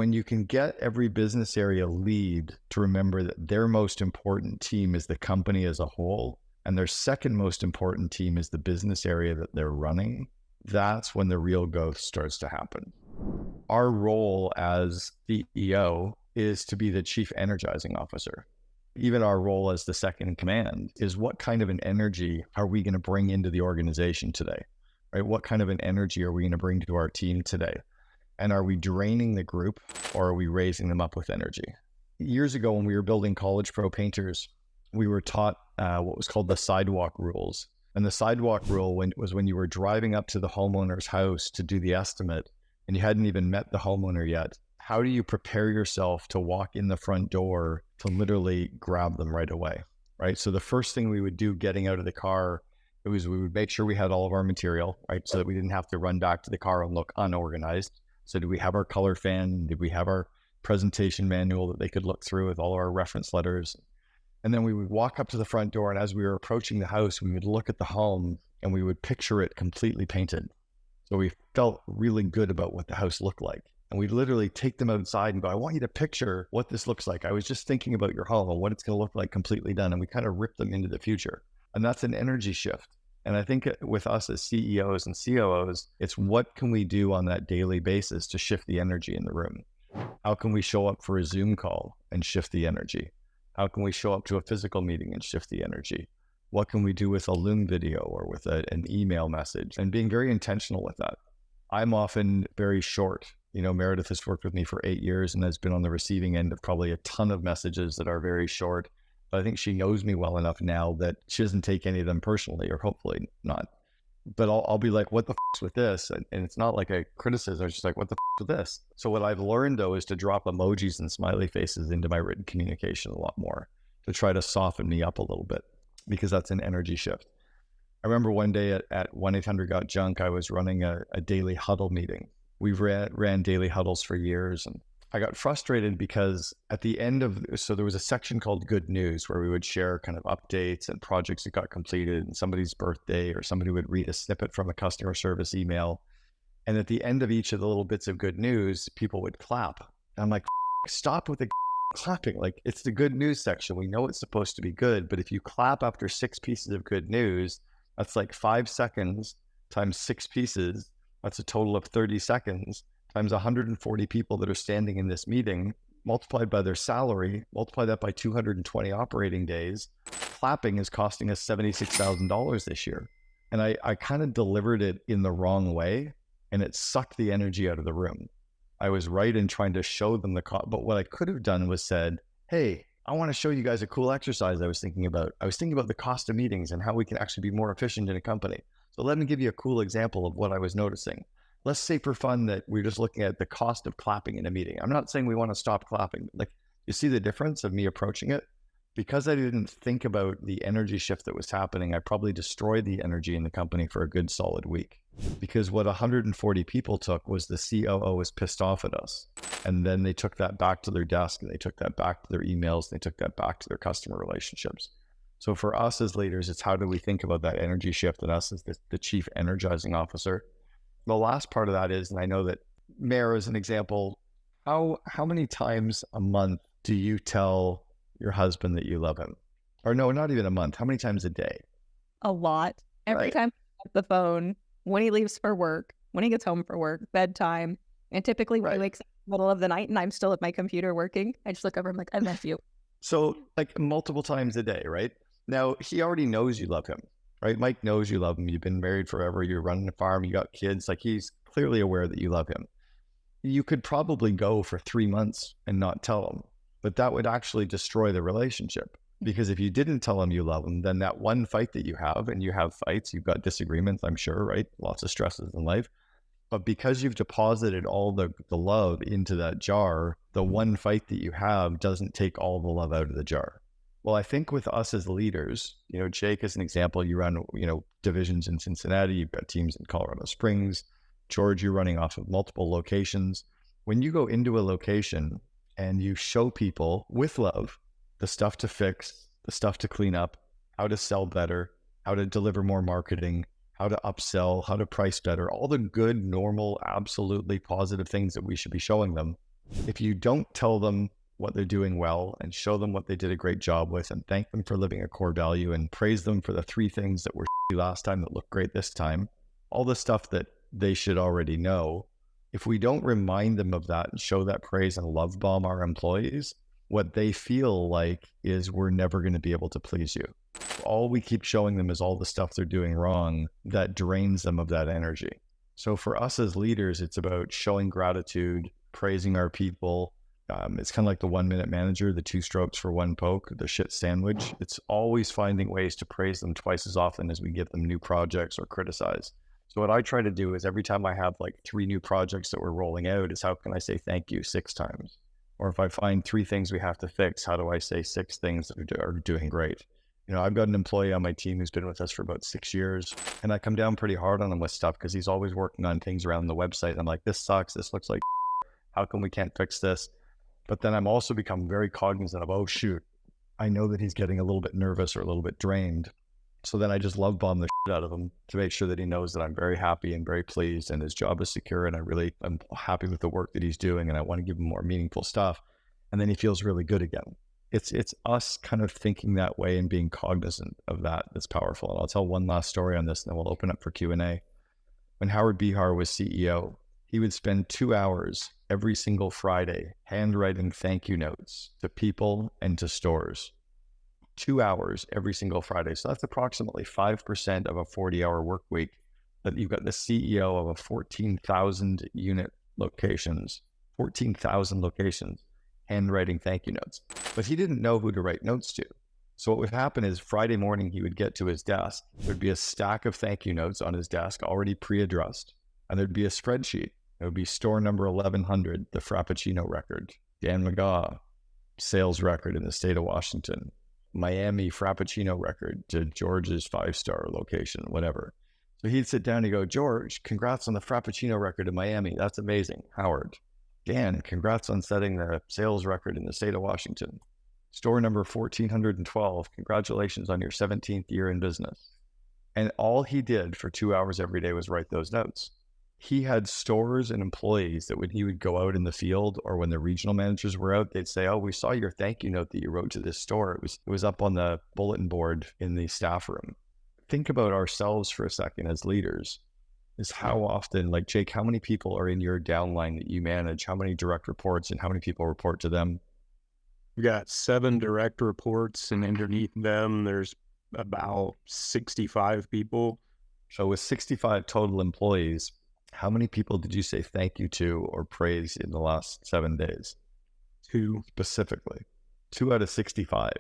when you can get every business area lead to remember that their most important team is the company as a whole, and their second most important team is the business area that they're running, that's when the real growth starts to happen. Our role as CEO is to be the chief energizing officer. Even our role as the second in command is what kind of an energy are we going to bring into the organization today, right? What kind of an energy are we going to bring to our team today? And are we draining the group or are we raising them up with energy? Years ago, when we were building College Pro painters, we were taught what was called the sidewalk rules. And the sidewalk rule was when you were driving up to the homeowner's house to do the estimate and you hadn't even met the homeowner yet. How do you prepare yourself to walk in the front door to literally grab them right away, right? So the first thing we would do getting out of the car, we would make sure we had all of our material, right? So that we didn't have to run back to the car and look unorganized. So did we have our color fan? Did we have our presentation manual that they could look through with all our reference letters? And then we would walk up to the front door, and as we were approaching the house, we would look at the home and we would picture it completely painted. So we felt really good about what the house looked like. And we'd literally take them outside and go, I want you to picture what this looks like. I was just thinking about your home and what it's going to look like completely done. And we kind of rip them into the future. And that's an energy shift. And I think with us as CEOs and COOs, it's what can we do on that daily basis to shift the energy in the room? How can we show up for a Zoom call and shift the energy? How can we show up to a physical meeting and shift the energy? What can we do with a Loom video or with an email message? And being very intentional with that. I'm often very short. Meredith has worked with me for 8 years and has been on the receiving end of probably a ton of messages that are very short. But I think she knows me well enough now that she doesn't take any of them personally, or hopefully not. But I'll be like, what the f***'s with this? And it's not like a criticism. It's just like, what the f***'s with this? So what I've learned, though, is to drop emojis and smiley faces into my written communication a lot more to try to soften me up a little bit, because that's an energy shift. I remember one day at 1-800-GOT-JUNK, I was running a daily huddle meeting. We've ran daily huddles for years, and I got frustrated because at the end so there was a section called Good News where we would share kind of updates and projects that got completed and somebody's birthday, or somebody would read a snippet from a customer service email. And at the end of each of the little bits of good news, people would clap. And I'm like, stop with the clapping. Like, it's the good news section. We know it's supposed to be good, but if you clap after 6 pieces of good news, that's like 5 seconds times 6 pieces. That's a total of 30 seconds times 140 people that are standing in this meeting, multiplied by their salary, multiply that by 220 operating days. Clapping is costing us $76,000 this year. And I kind of delivered it in the wrong way, and it sucked the energy out of the room. I was right in trying to show them but what I could have done was said, hey, I want to show you guys a cool exercise I was thinking about. I was thinking about the cost of meetings and how we can actually be more efficient in a company. So let me give you a cool example of what I was noticing. Let's say for fun that we're just looking at the cost of clapping in a meeting. I'm not saying we want to stop clapping. Like, you see the difference of me approaching it? Because I didn't think about the energy shift that was happening, I probably destroyed the energy in the company for a good solid week. Because what 140 people took was the COO was pissed off at us. And then they took that back to their desk, and they took that back to their emails, and they took that back to their customer relationships. So for us as leaders, it's how do we think about that energy shift, and us as the chief energizing officer. The last part of that is, and I know that Mare is an example, how many times a month do you tell your husband that you love him? Or no, not even a month. How many times a day? A lot. Every time I the phone, when he leaves for work, when he gets home for work, bedtime, and typically when he wakes up in the middle of the night and I'm still at my computer working, I just look over, I'm like, I love you. So like multiple times a day, right? Now, he already knows you love him, right? Mike knows you love him. You've been married forever. You're running a farm. You got kids. Like, he's clearly aware that you love him. You could probably go for 3 months and not tell him, but that would actually destroy the relationship. Because if you didn't tell him you love him, then that one fight that you have, and you have fights, you've got disagreements, I'm sure, right? Lots of stresses in life. But because you've deposited all the love into that jar, the one fight that you have doesn't take all the love out of the jar. Well, I think with us as leaders, Jake is an example. You run, divisions in Cincinnati. You've got teams in Colorado Springs. George, you're running off of multiple locations. When you go into a location and you show people with love the stuff to fix, the stuff to clean up, how to sell better, how to deliver more marketing, how to upsell, how to price better, all the good, normal, absolutely positive things that we should be showing them, If you don't tell them what they're doing well and show them what they did a great job with and thank them for living a core value and praise them for the 3 things that were last time that look great this time, all the stuff that they should already know, if we don't remind them of that and show that praise and love bomb our employees, what they feel like is we're never going to be able to please you. All we keep showing them is all the stuff they're doing wrong that drains them of that energy. So for us as leaders, it's about showing gratitude, praising our people. It's kind of like the 1-minute manager, the 2 strokes for 1 poke, the shit sandwich. It's always finding ways to praise them twice as often as we give them new projects or criticize. So what I try to do is every time I have like 3 new projects that we're rolling out is how can I say thank you 6 times? Or if I find 3 things we have to fix, how do I say 6 things that are doing great? I've got an employee on my team who's been with us for about 6 years, and I come down pretty hard on him with stuff because he's always working on things around the website. I'm like, this sucks. This looks like how come we can't fix this? But then I'm also become very cognizant of, oh, shoot, I know that he's getting a little bit nervous or a little bit drained. So then I just love bomb the shit out of him to make sure that he knows that I'm very happy and very pleased and his job is secure. And I'm happy with the work that he's doing. And I want to give him more meaningful stuff. And then he feels really good again. It's us kind of thinking that way and being cognizant of that that's powerful. And I'll tell one last story on this and then we'll open up for Q&A. When Howard Behar was CEO, he would spend 2 hours every single Friday handwriting thank you notes to people and to stores. 2 hours every single Friday. So that's approximately 5% of a 40-hour work week that you've got the CEO of a 14,000 unit locations, 14,000 locations, handwriting thank you notes. But he didn't know who to write notes to. So what would happen is Friday morning, he would get to his desk. There'd be a stack of thank you notes on his desk, already pre-addressed. And there'd be a spreadsheet. It would be store number 1100, the Frappuccino record, Dan McGaw, sales record in the state of Washington, Miami Frappuccino record to George's 5-star location, whatever. So he'd sit down and go, George, congrats on the Frappuccino record in Miami. That's amazing. Howard, Dan, congrats on setting the sales record in the state of Washington. Store number 1412, congratulations on your 17th year in business. And all he did for 2 hours every day was write those notes. He had stores and employees that when he would go out in the field or when the regional managers were out, they'd say, oh, we saw your thank you note that you wrote to this store. It was up on the bulletin board in the staff room. Think about ourselves for a second as leaders. Is how often, like Jake, how many people are in your downline that you manage? How many direct reports and how many people report to them? We got 7 direct reports, and underneath them, there's about 65 people. So with 65 total employees, how many people did you say thank you to or praise in the last 7 days? 2. Specifically. 2 out of 65.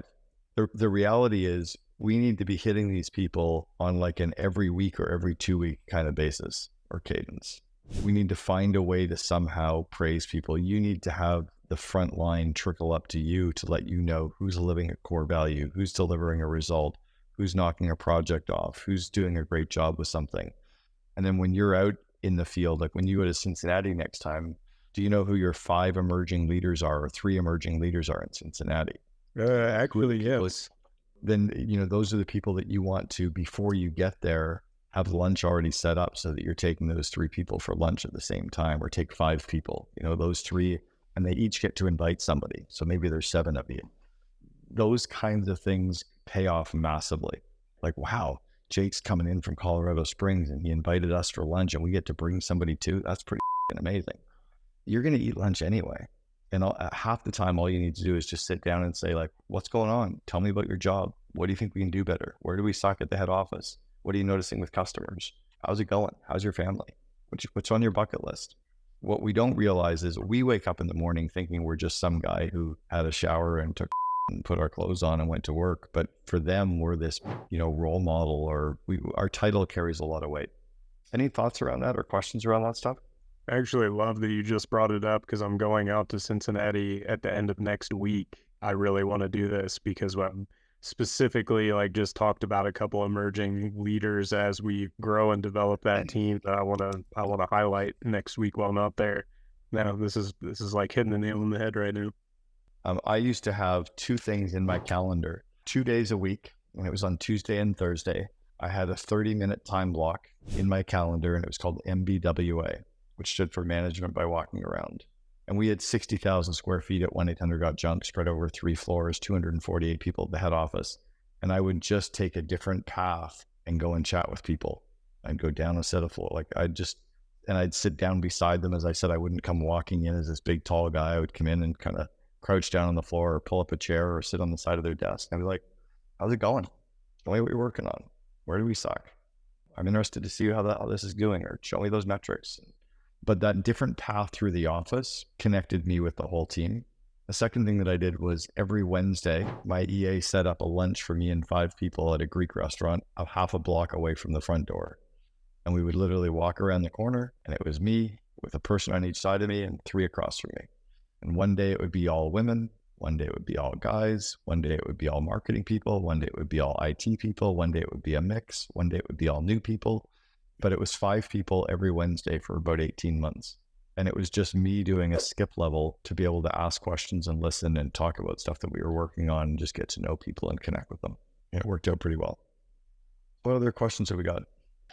The reality is we need to be hitting these people on like an every week or every 2 week kind of basis or cadence. We need to find a way to somehow praise people. You need to have the front line trickle up to you to let you know who's living a core value, who's delivering a result, who's knocking a project off, who's doing a great job with something. And then when you're out in the field, like when you go to Cincinnati next time, do you know who your 5 emerging leaders are or 3 emerging leaders are in Cincinnati? Actually, yes. Then, those are the people that you want to, before you get there, have lunch already set up so that you're taking those 3 people for lunch at the same time, or take 5 people, those 3, and they each get to invite somebody. So maybe there's 7 of you. Those kinds of things pay off massively. Like, wow, Jake's coming in from Colorado Springs and he invited us for lunch and we get to bring somebody too. That's pretty amazing. You're going to eat lunch anyway. And half the time, all you need to do is just sit down and say, like, what's going on? Tell me about your job. What do you think we can do better? Where do we suck at the head office? What are you noticing with customers? How's it going? How's your family? What's on your bucket list? What we don't realize is we wake up in the morning thinking we're just some guy who had a shower and took and put our clothes on and went to work. But for them, we're this, role model, or our title carries a lot of weight. Any thoughts around that or questions around that stuff? I actually love that you just brought it up because I'm going out to Cincinnati at the end of next week. I really want to do this because I'm specifically just talked about a couple emerging leaders as we grow and develop that team that I want to highlight next week while I'm out there. Now this is like hitting the nail on the head right now. I used to have 2 things in my calendar, 2 days a week, and it was on Tuesday and Thursday. I had a 30-minute time block in my calendar, and it was called MBWA, which stood for Management by Walking Around. And we had 60,000 square feet at 1-800-GOT-JUNK spread over 3 floors, 248 people at the head office. And I would just take a different path and go and chat with people. I'd go down a set of floor. I'd sit down beside them. As I said, I wouldn't come walking in as this big, tall guy. I would come in and kind of crouch down on the floor or pull up a chair or sit on the side of their desk. And I'd be like, how's it going? Show me what you're working on. Where do we suck? I'm interested to see how this is doing, or show me those metrics. But that different path through the office connected me with the whole team. The second thing that I did was every Wednesday, my EA set up a lunch for me and 5 people at a Greek restaurant a half a block away from the front door. And we would literally walk around the corner, and it was me with a person on each side of me and 3 across from me. And one day it would be all women. One day it would be all guys. One day it would be all marketing people. One day it would be all IT people. One day it would be a mix. One day it would be all new people. But it was 5 people every Wednesday for about 18 months. And it was just me doing a skip level to be able to ask questions and listen and talk about stuff that we were working on and just get to know people and connect with them. And it worked out pretty well. What other questions have we got?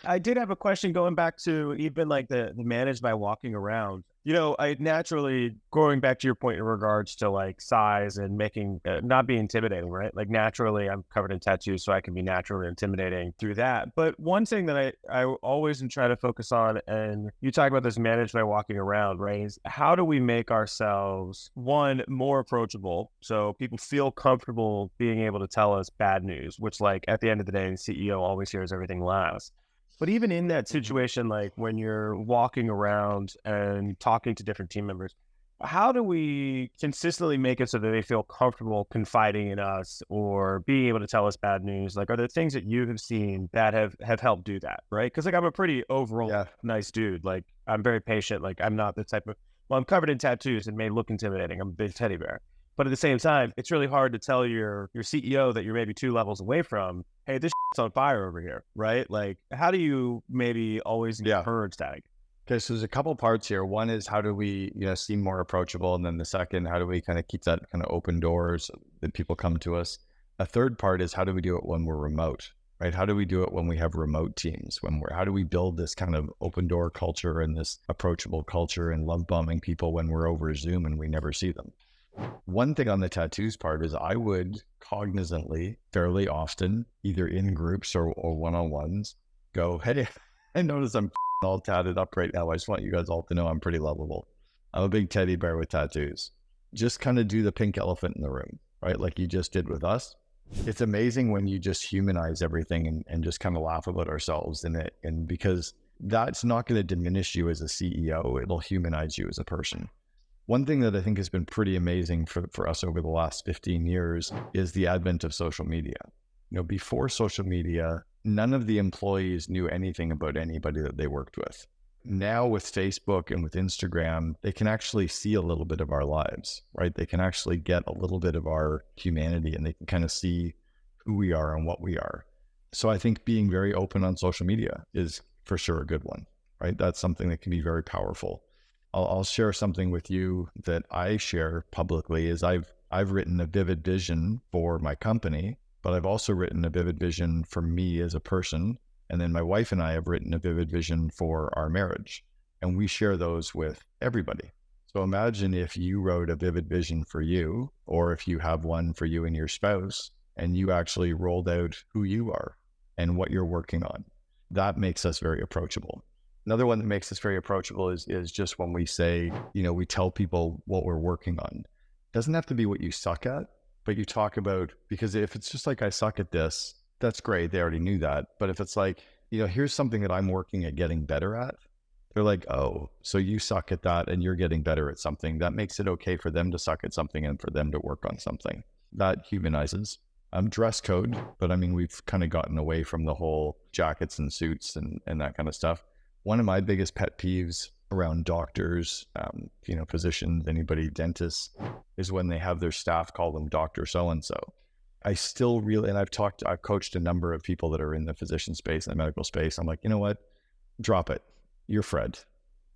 I did have a question going back to even like the managed by walking around. I naturally, going back to your point in regards to like size and making, not be intimidating, right? Like naturally, I'm covered in tattoos, so I can be naturally intimidating through that. But one thing that I always try to focus on, and you talk about this managed by walking around, right? Is how do we make ourselves, one, more approachable so people feel comfortable being able to tell us bad news, which like at the end of the day, the CEO always hears everything last. But even in that situation, like when you're walking around and talking to different team members, how do we consistently make it so that they feel comfortable confiding in us or being able to tell us bad news? Like, are there things that you have seen that have helped do that, right? Because like I'm a pretty overall nice dude. Like I'm very patient. Like I'm not the type of, I'm covered in tattoos and may look intimidating. I'm a big teddy bear. But at the same time, it's really hard to tell your CEO that you're maybe 2 levels away from, hey, this shit's on fire over here, right? Like, how do you maybe always encourage that? Okay, so there's a couple parts here. One is how do we, seem more approachable? And then the second, how do we kind of keep that kind of open doors that people come to us? A third part is how do we do it when we're remote, right? How do we do it when we have remote teams? How do we build this kind of open door culture and this approachable culture and love bombing people when we're over Zoom and we never see them? One thing on the tattoos part is I would cognizantly, fairly often, either in groups or one-on-ones, go, hey, I notice I'm all tatted up right now. I just want you guys all to know I'm pretty lovable. I'm a big teddy bear with tattoos. Just kind of do the pink elephant in the room, right? Like you just did with us. It's amazing when you just humanize everything and just kind of laugh about ourselves in it. And because that's not going to diminish you as a CEO, it'll humanize you as a person. One thing that I think has been pretty amazing for us over the last 15 years is the advent of social media. Before social media, none of the employees knew anything about anybody that they worked with. Now with Facebook and with Instagram, they can actually see a little bit of our lives, right? They can actually get a little bit of our humanity and they can kind of see who we are and what we are. So I think being very open on social media is for sure a good one, right? That's something that can be very powerful. I'll share something with you that I share publicly is I've written a vivid vision for my company, but I've also written a vivid vision for me as a person. And then my wife and I have written a vivid vision for our marriage, and we share those with everybody. So imagine if you wrote a vivid vision for you, or if you have one for you and your spouse, and you actually rolled out who you are and what you're working on. That makes us very approachable. Another one that makes us very approachable is just when we say, we tell people what we're working on. It doesn't have to be what you suck at, but you talk about, because if it's just like, I suck at this, that's great. They already knew that. But if it's like, here's something that I'm working at getting better at, they're like, oh, so you suck at that and you're getting better at something. That makes it okay for them to suck at something and for them to work on something. That humanizes. Dress code, but I mean, we've kind of gotten away from the whole jackets and suits and that kind of stuff. One of my biggest pet peeves around doctors, physicians, anybody, dentists, is when they have their staff call them Dr. So-and-so. I still really, and I've coached a number of people that are in the physician space and the medical space. I'm like, you know what? Drop it. You're Fred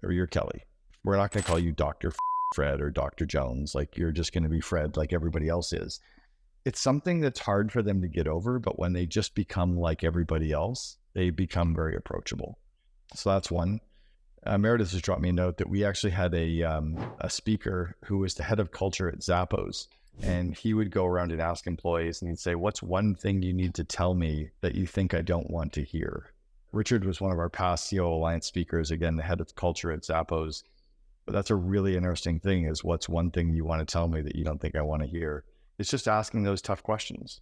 or you're Kelly. We're not going to call you Dr. Fred or Dr. Jones. Like you're just going to be Fred like everybody else is. It's something that's hard for them to get over, but when they just become like everybody else, they become very approachable. So that's one. Meredith has dropped me a note that we actually had a speaker who was the head of culture at Zappos, and he would go around and ask employees, and he'd say, "What's one thing you need to tell me that you think I don't want to hear?" Richard was one of our past COO Alliance speakers, again, the head of culture at Zappos. But that's a really interesting thing, is what's one thing you want to tell me that you don't think I want to hear? It's just asking those tough questions.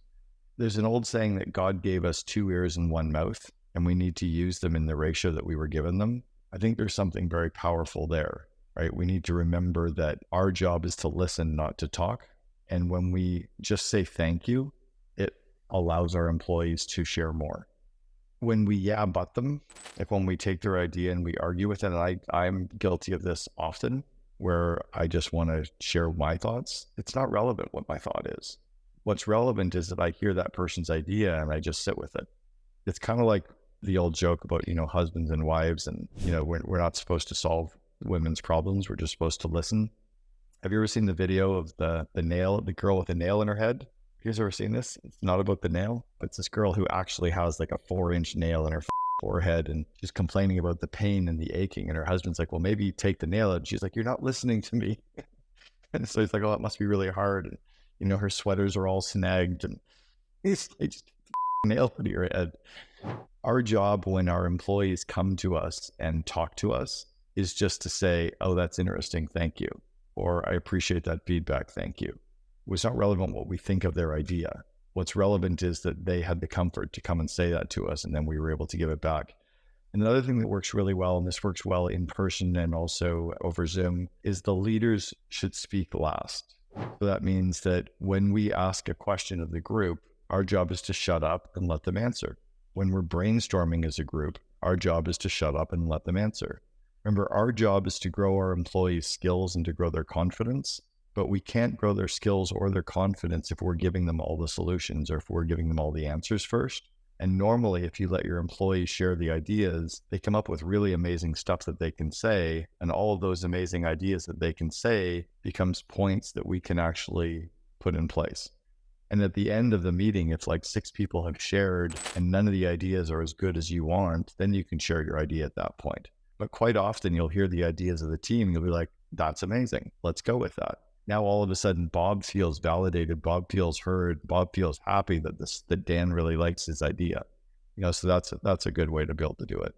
There's an old saying that God gave us 2 ears and 1 mouth, and we need to use them in the ratio that we were given them. I think there's something very powerful there, right? We need to remember that our job is to listen, not to talk. And when we just say thank you, it allows our employees to share more. When we yeah but them, like when we take their idea and we argue with it, and I'm guilty of this often, where I just want to share my thoughts, it's not relevant what my thought is. What's relevant is that I hear that person's idea and I just sit with it. It's kind of like the old joke about, husbands and wives, and, we're not supposed to solve women's problems. We're just supposed to listen. Have you ever seen the video of the girl with a nail in her head? You guys ever seen this? It's not about the nail. It's this girl who actually has like a 4-inch nail in her forehead, and she's complaining about the pain and the aching. And her husband's like, "Well, maybe take the nail out." And she's like, "You're not listening to me." And so he's like, "Oh, it must be really hard." And, her sweaters are all snagged, and he's like, "Just nail to your head." Our job when our employees come to us and talk to us is just to say, "Oh, that's interesting. Thank you." Or, "I appreciate that feedback. Thank you." It's not relevant what we think of their idea. What's relevant is that they had the comfort to come and say that to us, and then we were able to give it back. Another thing that works really well, and this works well in person and also over Zoom, is the leaders should speak last. So that means that when we ask a question of the group, our job is to shut up and let them answer. When we're brainstorming as a group, our job is to shut up and let them answer. Remember, our job is to grow our employees' skills and to grow their confidence. But we can't grow their skills or their confidence if we're giving them all the solutions or if we're giving them all the answers first. And normally, if you let your employees share the ideas, they come up with really amazing stuff that they can say. And all of those amazing ideas that they can say becomes points that we can actually put in place. And at the end of the meeting, if like 6 people have shared and none of the ideas are as good as you want, then you can share your idea at that point. But quite often you'll hear the ideas of the team and you'll be like, "That's amazing. Let's go with that." Now, all of a sudden, Bob feels validated. Bob feels heard. Bob feels happy that Dan really likes his idea. So that's a good way to be able to do it.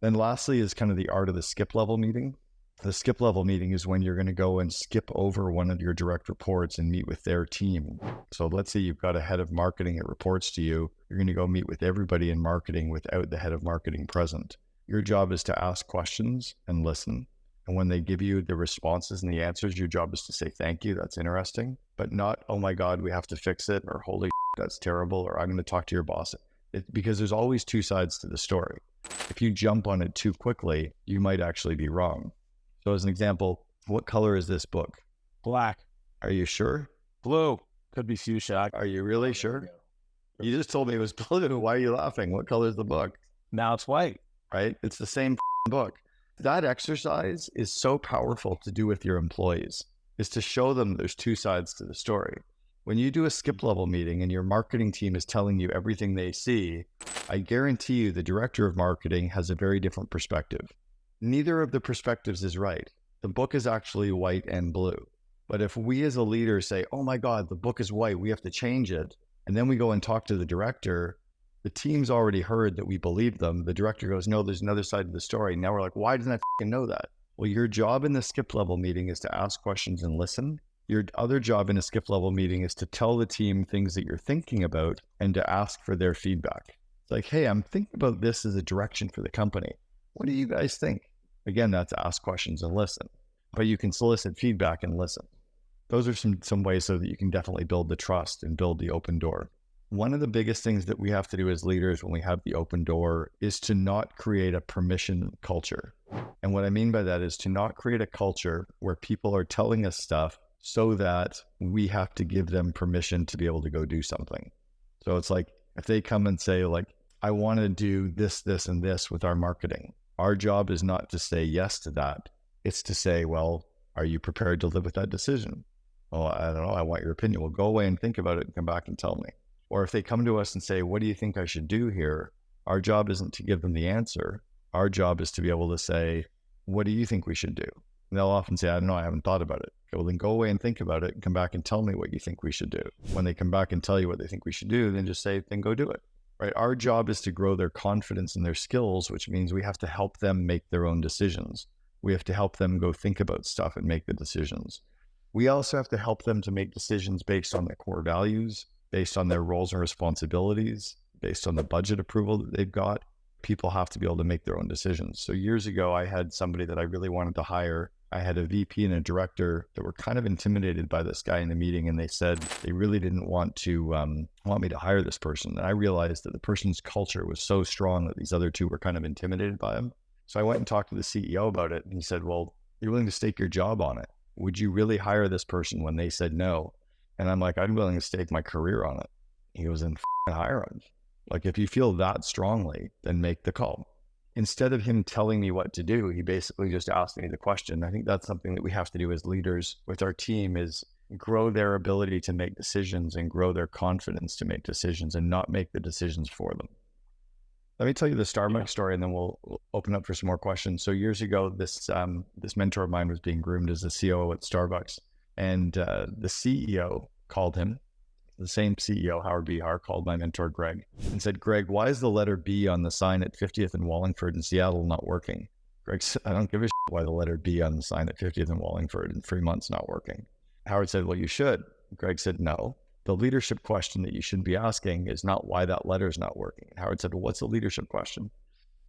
Then lastly is kind of the art of the skip level meeting. The skip level meeting is when you're going to go and skip over one of your direct reports and meet with their team. So let's say you've got a head of marketing that reports to you. You're going to go meet with everybody in marketing without the head of marketing present. Your job is to ask questions and listen. And when they give you the responses and the answers, your job is to say, "Thank you, that's interesting," but not, "Oh my God, we have to fix it," or "Holy that's terrible," or "I'm going to talk to your boss." Because there's always 2 sides to the story. If you jump on it too quickly, you might actually be wrong. So as an example, what color is this book? Black. Are you sure? Blue. Could be fuchsia. Are you really sure? You just told me it was blue. Why are you laughing? What color is the book? Now it's white. Right? It's the same book. That exercise is so powerful to do with your employees, is to show them there's 2 sides to the story. When you do a skip level meeting and your marketing team is telling you everything they see, I guarantee you the director of marketing has a very different perspective. Neither of the perspectives is right. The book is actually white and blue. But if we as a leader say, "Oh my God, the book is white, we have to change it," and then we go and talk to the director, the team's already heard that we believe them. The director goes, "No, there's another side to the story." Now we're like, "Why doesn't I know that?" Well, your job in the skip level meeting is to ask questions and listen. Your other job in a skip level meeting is to tell the team things that you're thinking about and to ask for their feedback. It's like, "Hey, I'm thinking about this as a direction for the company. What do you guys think?" Again, that's ask questions and listen. But you can solicit feedback and listen. Those are some ways so that you can definitely build the trust and build the open door. One of the biggest things that we have to do as leaders when we have the open door is to not create a permission culture. And what I mean by that is to not create a culture where people are telling us stuff so that we have to give them permission to be able to go do something. So it's like, if they come and say like, "I want to do this, this, and this with our marketing," our job is not to say yes to that. It's to say, "Well, are you prepared to live with that decision?" "Well, I don't know. I want your opinion." "Well, go away and think about it and come back and tell me." Or if they come to us and say, "What do you think I should do here?" Our job isn't to give them the answer. Our job is to be able to say, what do you think we should do? And they'll often say, I don't know, I haven't thought about it. Okay, well, then go away and think about it and come back and tell me what you think we should do. When they come back and tell you what they think we should do, then just say, then go do it, right? Our job is to grow their confidence and their skills, which means we have to help them make their own decisions. We have to help them go think about stuff and make the decisions. We also have to help them to make decisions based on their core values, based on their roles and responsibilities, based on the budget approval that they've got. People have to be able to make their own decisions. So years ago, I had somebody that I really wanted to hire. I had a VP and a director that were kind of intimidated by this guy in the meeting, and they said they really didn't want me to hire this person. And I realized that the person's culture was so strong that these other two were kind of intimidated by him. So I went and talked to the CEO about it, and he said, well, you're willing to stake your job on it. Would you really hire this person when they said no? And I'm like, I'm willing to stake my career on it. He goes, then hire him. Like, if you feel that strongly, then make the call. Instead of him telling me what to do, he basically just asked me the question. I think that's something that we have to do as leaders with our team, is grow their ability to make decisions and grow their confidence to make decisions and not make the decisions for them. Let me tell you the Starbucks story, and then we'll open up for some more questions. So years ago, this mentor of mine was being groomed as the COO at Starbucks, and the CEO called him. The same CEO, Howard B. Har, called my mentor, Greg, and said, Greg, why is the letter B on the sign at 50th and Wallingford in Seattle not working? Greg said, I don't give a shit why the letter B on the sign at 50th and Wallingford in Fremont's not working. Howard said, well, you should. Greg said, no. The leadership question that you should be asking is not why that letter is not working. And Howard said, well, what's the leadership question?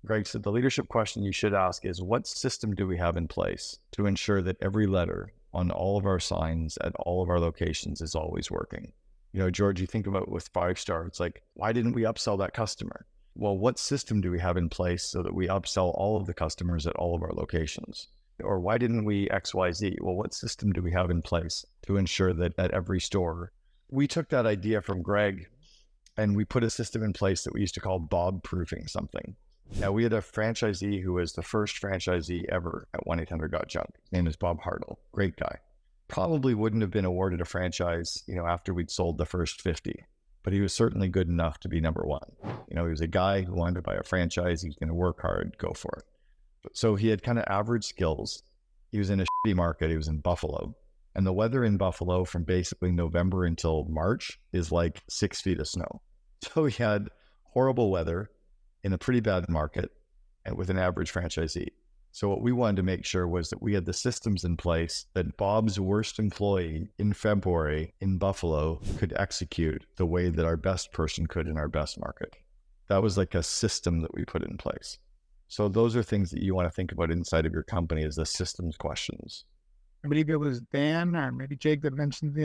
Greg said, the leadership question you should ask is, what system do we have in place to ensure that every letter on all of our signs at all of our locations is always working? You know, George, you think about with 5 Star, it's like, why didn't we upsell that customer? Well, what system do we have in place so that we upsell all of the customers at all of our locations? Or why didn't we XYZ? Well, what system do we have in place to ensure that at every store? We took that idea from Greg and we put a system in place that we used to call Bob proofing something. Now, we had a franchisee who was the first franchisee ever at 1-800-GOT-JUNK. His name is Bob Hartle. Great guy. Probably wouldn't have been awarded a franchise, after we'd sold the first 50, but he was certainly good enough to be number one. He was a guy who wanted to buy a franchise. He was going to work hard, go for it. So he had kind of average skills. He was in a shitty market. He was in Buffalo, and the weather in Buffalo from basically November until March is like 6 feet of snow. So he had horrible weather in a pretty bad market and with an average franchisee. So what we wanted to make sure was that we had the systems in place that Bob's worst employee in February in Buffalo could execute the way that our best person could in our best market. That was like a system that we put in place. So those are things that you want to think about inside of your company, as the systems questions. I believe it was Dan or maybe Jake that mentioned,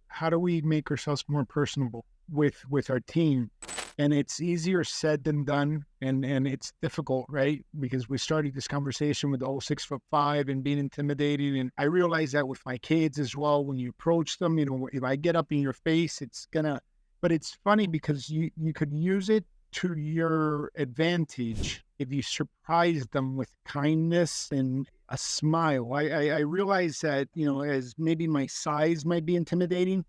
how do we make ourselves more personable with our team? And it's easier said than done, and it's difficult, right? Because we started this conversation with 6'5" and being intimidated, and I realize that with my kids as well. When you approach them, if I get up in your face, it's gonna. But it's funny because you could use it to your advantage if you surprise them with kindness and a smile. I realize that as maybe my size might be intimidating.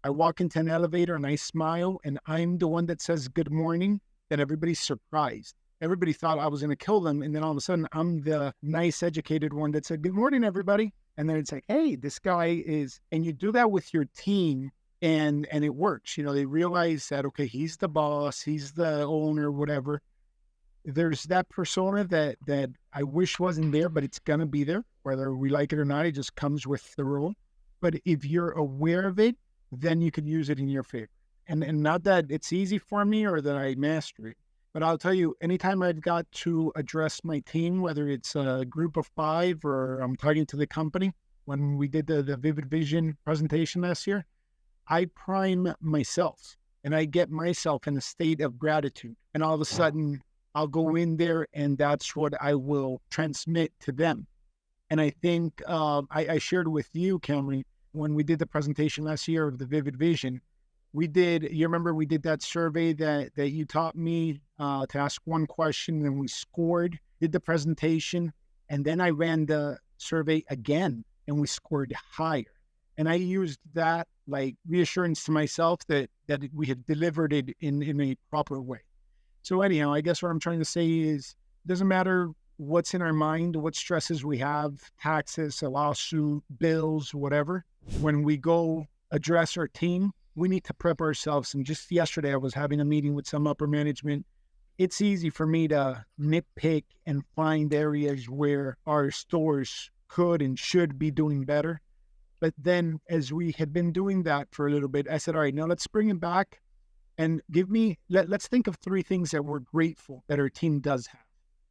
I walk into an elevator and I smile and I'm the one that says good morning, then everybody's surprised. Everybody thought I was going to kill them. And then all of a sudden I'm the nice, educated one that said, good morning, everybody. And then it's like, hey, this guy is, and you do that with your team and it works. They realize that, okay, he's the boss, he's the owner, whatever. There's that persona that I wish wasn't there, but it's going to be there, whether we like it or not. It just comes with the role. But if you're aware of it, then you can use it in your favor. And not that it's easy for me or that I master it, but I'll tell you, anytime I've got to address my team, whether it's a group of 5 or I'm talking to the company, when we did the Vivid Vision presentation last year, I prime myself and I get myself in a state of gratitude. And all of a sudden I'll go in there and that's what I will transmit to them. And I think I shared with you, Cameron, when we did the presentation last year of the Vivid Vision, you remember we did that survey that you taught me to ask one question, and we scored, did the presentation, and then I ran the survey again and we scored higher. And I used that like reassurance to myself that we had delivered it in a proper way. So anyhow, I guess what I'm trying to say is, it doesn't matter what's in our mind, what stresses we have, taxes, a lawsuit, bills, whatever. When we go address our team, we need to prep ourselves. And just yesterday, I was having a meeting with some upper management. It's easy for me to nitpick and find areas where our stores could and should be doing better. But then as we had been doing that for a little bit, I said, all right, now let's bring it back and let's think of 3 things that we're grateful that our team does have.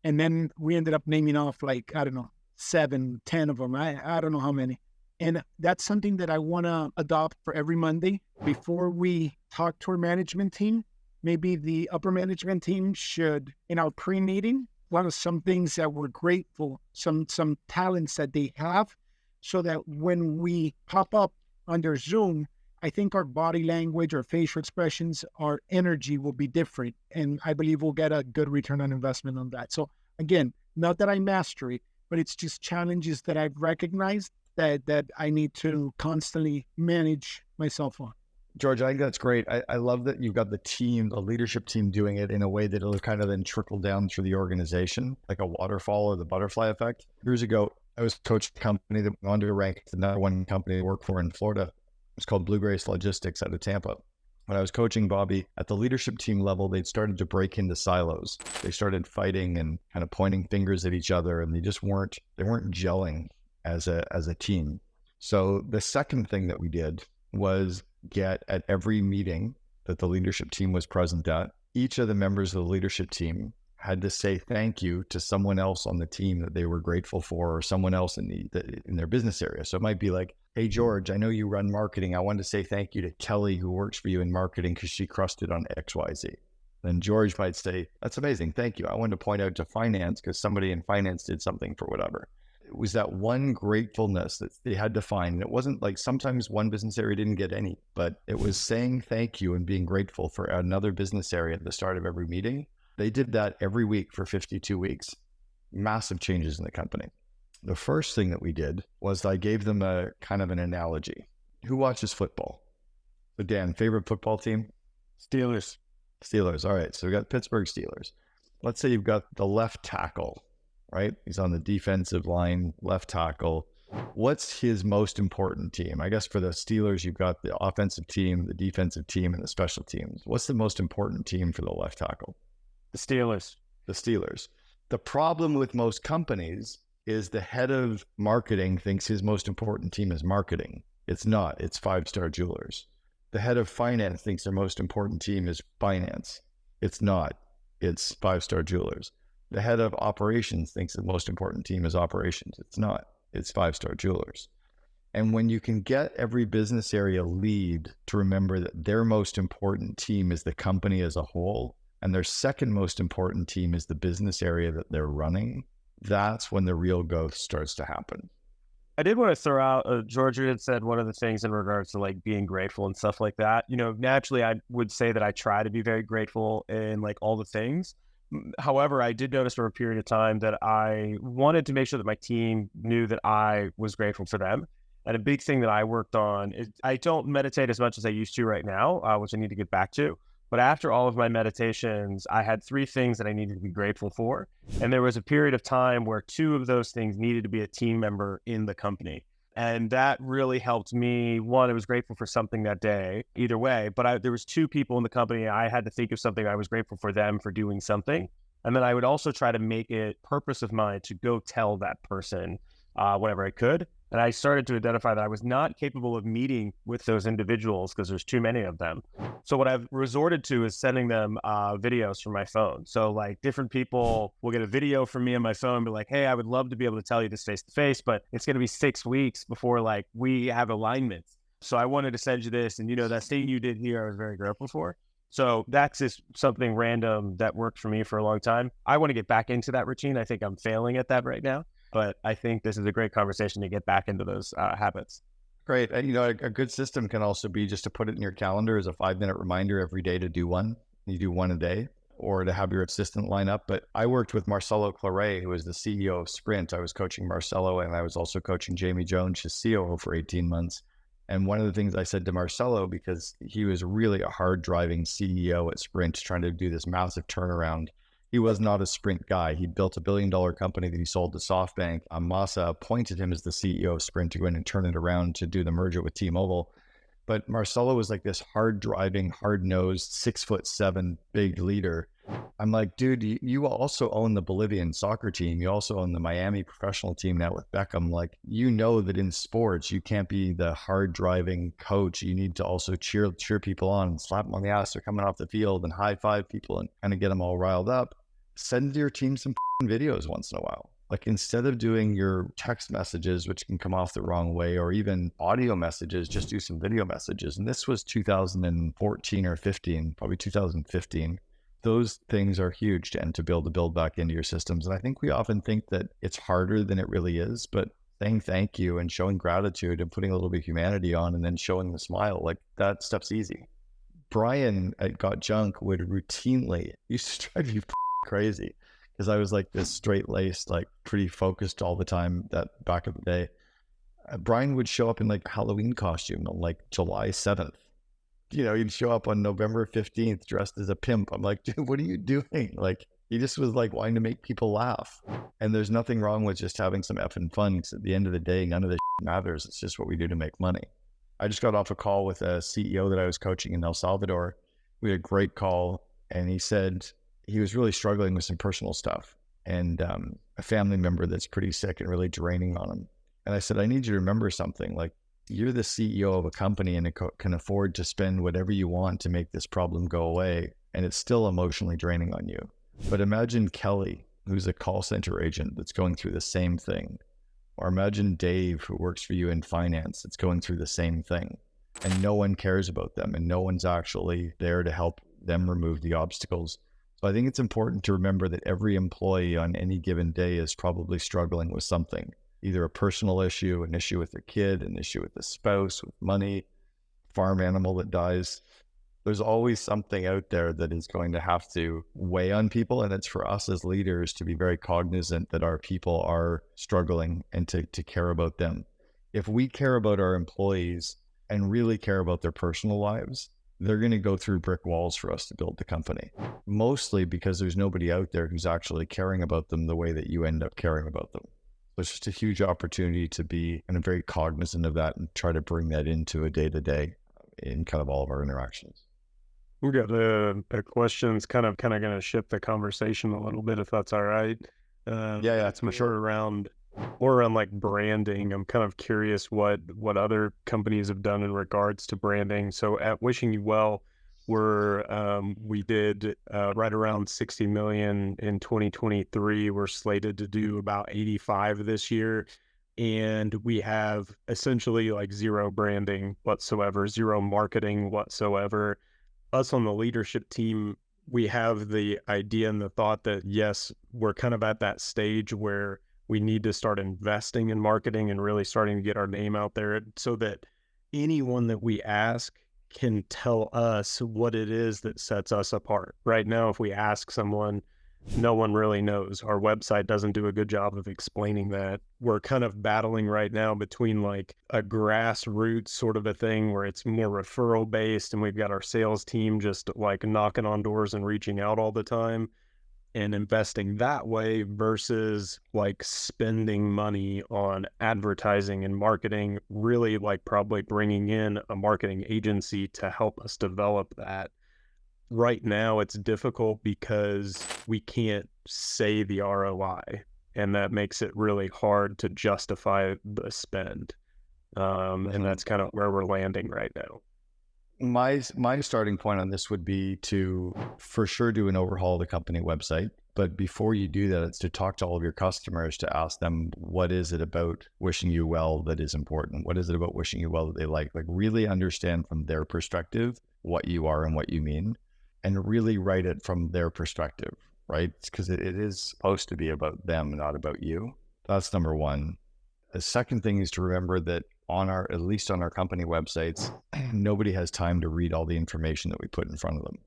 And then we ended up naming off like, I don't know, 7, 10 of them. I don't know how many. And that's something that I want to adopt for every Monday. Before we talk to our management team, maybe the upper management team should, in our pre-meeting, one of some things that we're grateful, some talents that they have, so that when we pop up under Zoom, I think our body language, our facial expressions, our energy will be different. And I believe we'll get a good return on investment on that. So again, not that I master it, but it's just challenges that I've recognized that I need to constantly manage myself on. George, I think that's great. I love that you've got the team, the leadership team doing it in a way that it'll kind of then trickle down through the organization, like a waterfall or the butterfly effect. Years ago, I was coaching a company that went on to rank the number 1 company to work for in Florida. It's called Blue Grace Logistics out of Tampa. When I was coaching Bobby, at the leadership team level, they'd started to break into silos. They started fighting and kind of pointing fingers at each other, and they weren't gelling as a team. So the second thing that we did was get at every meeting that the leadership team was present at, each of the members of the leadership team had to say thank you to someone else on the team that they were grateful for, or someone else in their business area. So it might be like, hey, George, I know you run marketing. I wanted to say thank you to Kelly, who works for you in marketing, because she crushed it on XYZ. Then George might say, that's amazing. Thank you. I wanted to point out to finance because somebody in finance did something for whatever. It was that one gratefulness that they had to find. And it wasn't like sometimes one business area didn't get any, but it was saying thank you and being grateful for another business area at the start of every meeting. They did that every week for 52 weeks. Massive changes in the company. The first thing that we did was I gave them a kind of an analogy. Who watches football? So Dan, favorite football team? Steelers. All right. So we got Pittsburgh Steelers. Let's say you've got the left tackle, right? He's on the defensive line, left tackle. What's his most important team? I guess for the Steelers, you've got the offensive team, the defensive team, and the special teams. What's the most important team for the left tackle? The Steelers. The Steelers. The problem with most companies is the head of marketing thinks his most important team is marketing. It's not. It's 5-Star Jewelers. The head of finance thinks their most important team is finance. It's not. It's 5-Star Jewelers. The head of operations thinks the most important team is operations. It's not. It's 5-Star Jewelers. And when you can get every business area lead to remember that their most important team is the company as a whole, and their second most important team is the business area that they're running, that's when the real growth starts to happen. I did want to throw out, George had said one of the things in regards to like being grateful and stuff like that. You know, naturally, I would say that I try to be very grateful in like all the things. However, I did notice for a period of time that I wanted to make sure that my team knew that I was grateful for them. And a big thing that I worked on is I don't meditate as much as I used to right now, which I need to get back to. But after all of my meditations, I had 3 things that I needed to be grateful for. And there was a period of time where 2 of those things needed to be a team member in the company. And that really helped me. One, I was grateful for something that day, either way. But there was 2 people in the company. I had to think of something. I was grateful for them for doing something. And then I would also try to make it purpose of mine to go tell that person whenever I could. And I started to identify that I was not capable of meeting with those individuals because there's too many of them. So what I've resorted to is sending them videos from my phone. So like different people will get a video from me on my phone and be like, hey, I would love to be able to tell you this face to face, but it's going to be 6 weeks before like we have alignment. So I wanted to send you this. And you know, that thing you did here, I was very grateful for. So that's just something random that worked for me for a long time. I want to get back into that routine. I think I'm failing at that right now. But I think this is a great conversation to get back into those habits. Great. And, you know, a good system can also be just to put it in your calendar as a 5-minute reminder every day to do one. You do one a day, or to have your assistant line up. But I worked with Marcelo Claret, who is the CEO of Sprint. I was coaching Marcelo, and I was also coaching Jamie Jones, his COO, for 18 months. And one of the things I said to Marcelo, because he was really a hard driving CEO at Sprint, trying to do this massive turnaround, He was not a sprint guy. He built a $1 billion company that he sold to SoftBank. Masa appointed him as the CEO of Sprint to go in and turn it around to do the merger with T-Mobile. But Marcelo was like this hard driving, hard nosed, 6'7" big leader. I'm like, dude, you also own the Bolivian soccer team. You also own the Miami professional team now with Beckham. Like, you know that in sports, you can't be the hard driving coach. You need to also cheer people on and slap them on the ass. They're coming off the field and high five people and kind of get them all riled up. Send your team some videos once in a while. Like, instead of doing your text messages, which can come off the wrong way, or even audio messages, just do some video messages. And this was 2014 or 15, probably 2015. Those things are huge to be able to build back into your systems. And I think we often think that it's harder than it really is, but saying thank you and showing gratitude and putting a little bit of humanity on and then showing the smile, like, that stuff's easy. Brian at Got Junk would routinely used to drive you crazy, because I was like this straight-laced, like pretty focused all the time that back in the day. Brian would show up in like Halloween costume on like July 7th. You know, he'd show up on November 15th dressed as a pimp. I'm like, dude, what are you doing? Like, he just was like wanting to make people laugh. And there's nothing wrong with just having some effing fun, because at the end of the day, none of this matters. It's just what we do to make money. I just got off a call with a CEO that I was coaching in El Salvador. We had a great call, and he said he was really struggling with some personal stuff and a family member that's pretty sick and really draining on him. And I said, I need you to remember something. Like, you're the CEO of a company and can afford to spend whatever you want to make this problem go away. And it's still emotionally draining on you. But imagine Kelly, who's a call center agent that's going through the same thing. Or imagine Dave, who works for you in finance, that's going through the same thing. And no one cares about them, and no one's actually there to help them remove the obstacles. So I think it's important to remember that every employee on any given day is probably struggling with something, either a personal issue, an issue with their kid, an issue with a spouse, with money, farm animal that dies. There's always something out there that is going to have to weigh on people. And it's for us as leaders to be very cognizant that our people are struggling and to care about them. If we care about our employees and really care about their personal lives, they're going to go through brick walls for us to build the company, mostly because there's nobody out there who's actually caring about them the way that you end up caring about them. So it's just a huge opportunity to be very cognizant of that and try to bring that into a day-to-day in kind of all of our interactions. We got a question that's kind of going to shift the conversation a little bit, if that's all right. Yeah, it's more around like branding. I'm kind of curious what other companies have done in regards to branding. So at Wishing You Well, we did right around 60 million in 2023. We're slated to do about 85 this year. And we have essentially like zero branding whatsoever, zero marketing whatsoever. Us on the leadership team, we have the idea and the thought that, yes, we're kind of at that stage where we need to start investing in marketing and really starting to get our name out there so that anyone that we ask can tell us what it is that sets us apart. Right now, if we ask someone, no one really knows. Our website doesn't do a good job of explaining that. We're kind of battling right now between like a grassroots sort of a thing where it's more referral based and we've got our sales team just like knocking on doors and reaching out all the time and investing that way versus like spending money on advertising and marketing, really like probably bringing in a marketing agency to help us develop that. Right now, it's difficult because we can't say the ROI, and that makes it really hard to justify the spend. And that's kind of where we're landing right now. My starting point on this would be to for sure do an overhaul of the company website. But before you do that, it's to talk to all of your customers to ask them, what is it about Wishing You Well that is important? What is it about Wishing You Well that they like? Like, really understand from their perspective what you are and what you mean, and really write it from their perspective, right? Because it is supposed to be about them, not about you. That's number one. The second thing is to remember that at least on our company websites, nobody has time to read all the information that we put in front of them.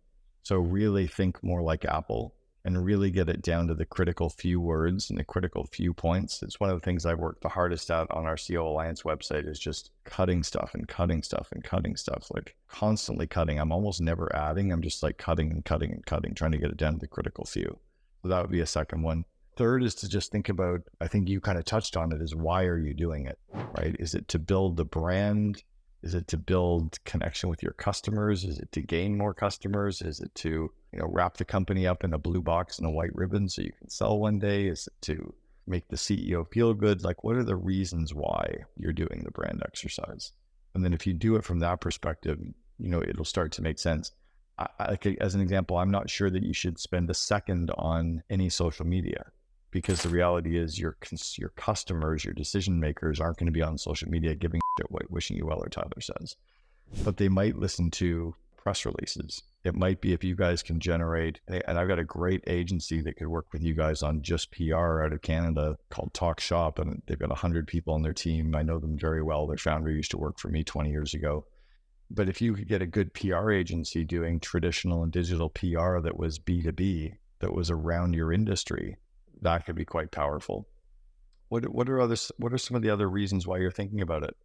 So really think more like Apple and really get it down to the critical few words and the critical few points. It's one of the things I've worked the hardest at on our COO Alliance website is just cutting stuff and cutting stuff and cutting stuff, like constantly cutting. I'm almost never adding. I'm just like cutting and cutting and cutting, trying to get it down to the critical few. So that would be a second one. Third is to just think about, I think you kind of touched on it, is why are you doing it, right? Is it to build the brand? Is it to build connection with your customers? Is it to gain more customers? Is it to, wrap the company up in a blue box and a white ribbon so you can sell one day? Is it to make the CEO feel good? Like, what are the reasons why you're doing the brand exercise? And then if you do it from that perspective, it'll start to make sense. As an example, I'm not sure that you should spend a second on any social media, because the reality is your customers, your decision makers aren't going to be on social media giving shit what wishing you well or Tyler says. But they might listen to press releases. It might be if you guys can generate, and I've got a great agency that could work with you guys on just PR out of Canada called Talk Shop, and they've got 100 people on their team. I know them very well. Their founder used to work for me 20 years ago. But if you could get a good PR agency doing traditional and digital PR that was B2B, that was around your industry, that could be quite powerful. What are some of the other reasons why you're thinking about it?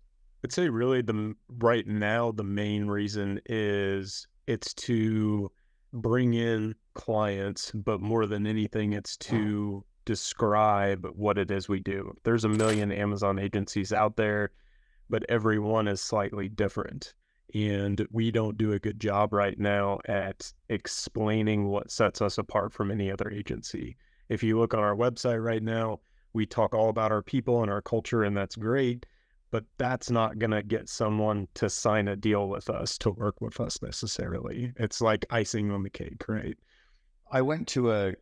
I'd say really right now, the main reason is it's to bring in clients, but more than anything, it's to describe what it is we do. There's a million Amazon agencies out there, but every one is slightly different. And we don't do a good job right now at explaining what sets us apart from any other agency. If you look on our website right now, we talk all about our people and our culture, and that's great, but that's not going to get someone to sign a deal with us to work with us necessarily. It's like icing on the cake, right? I went to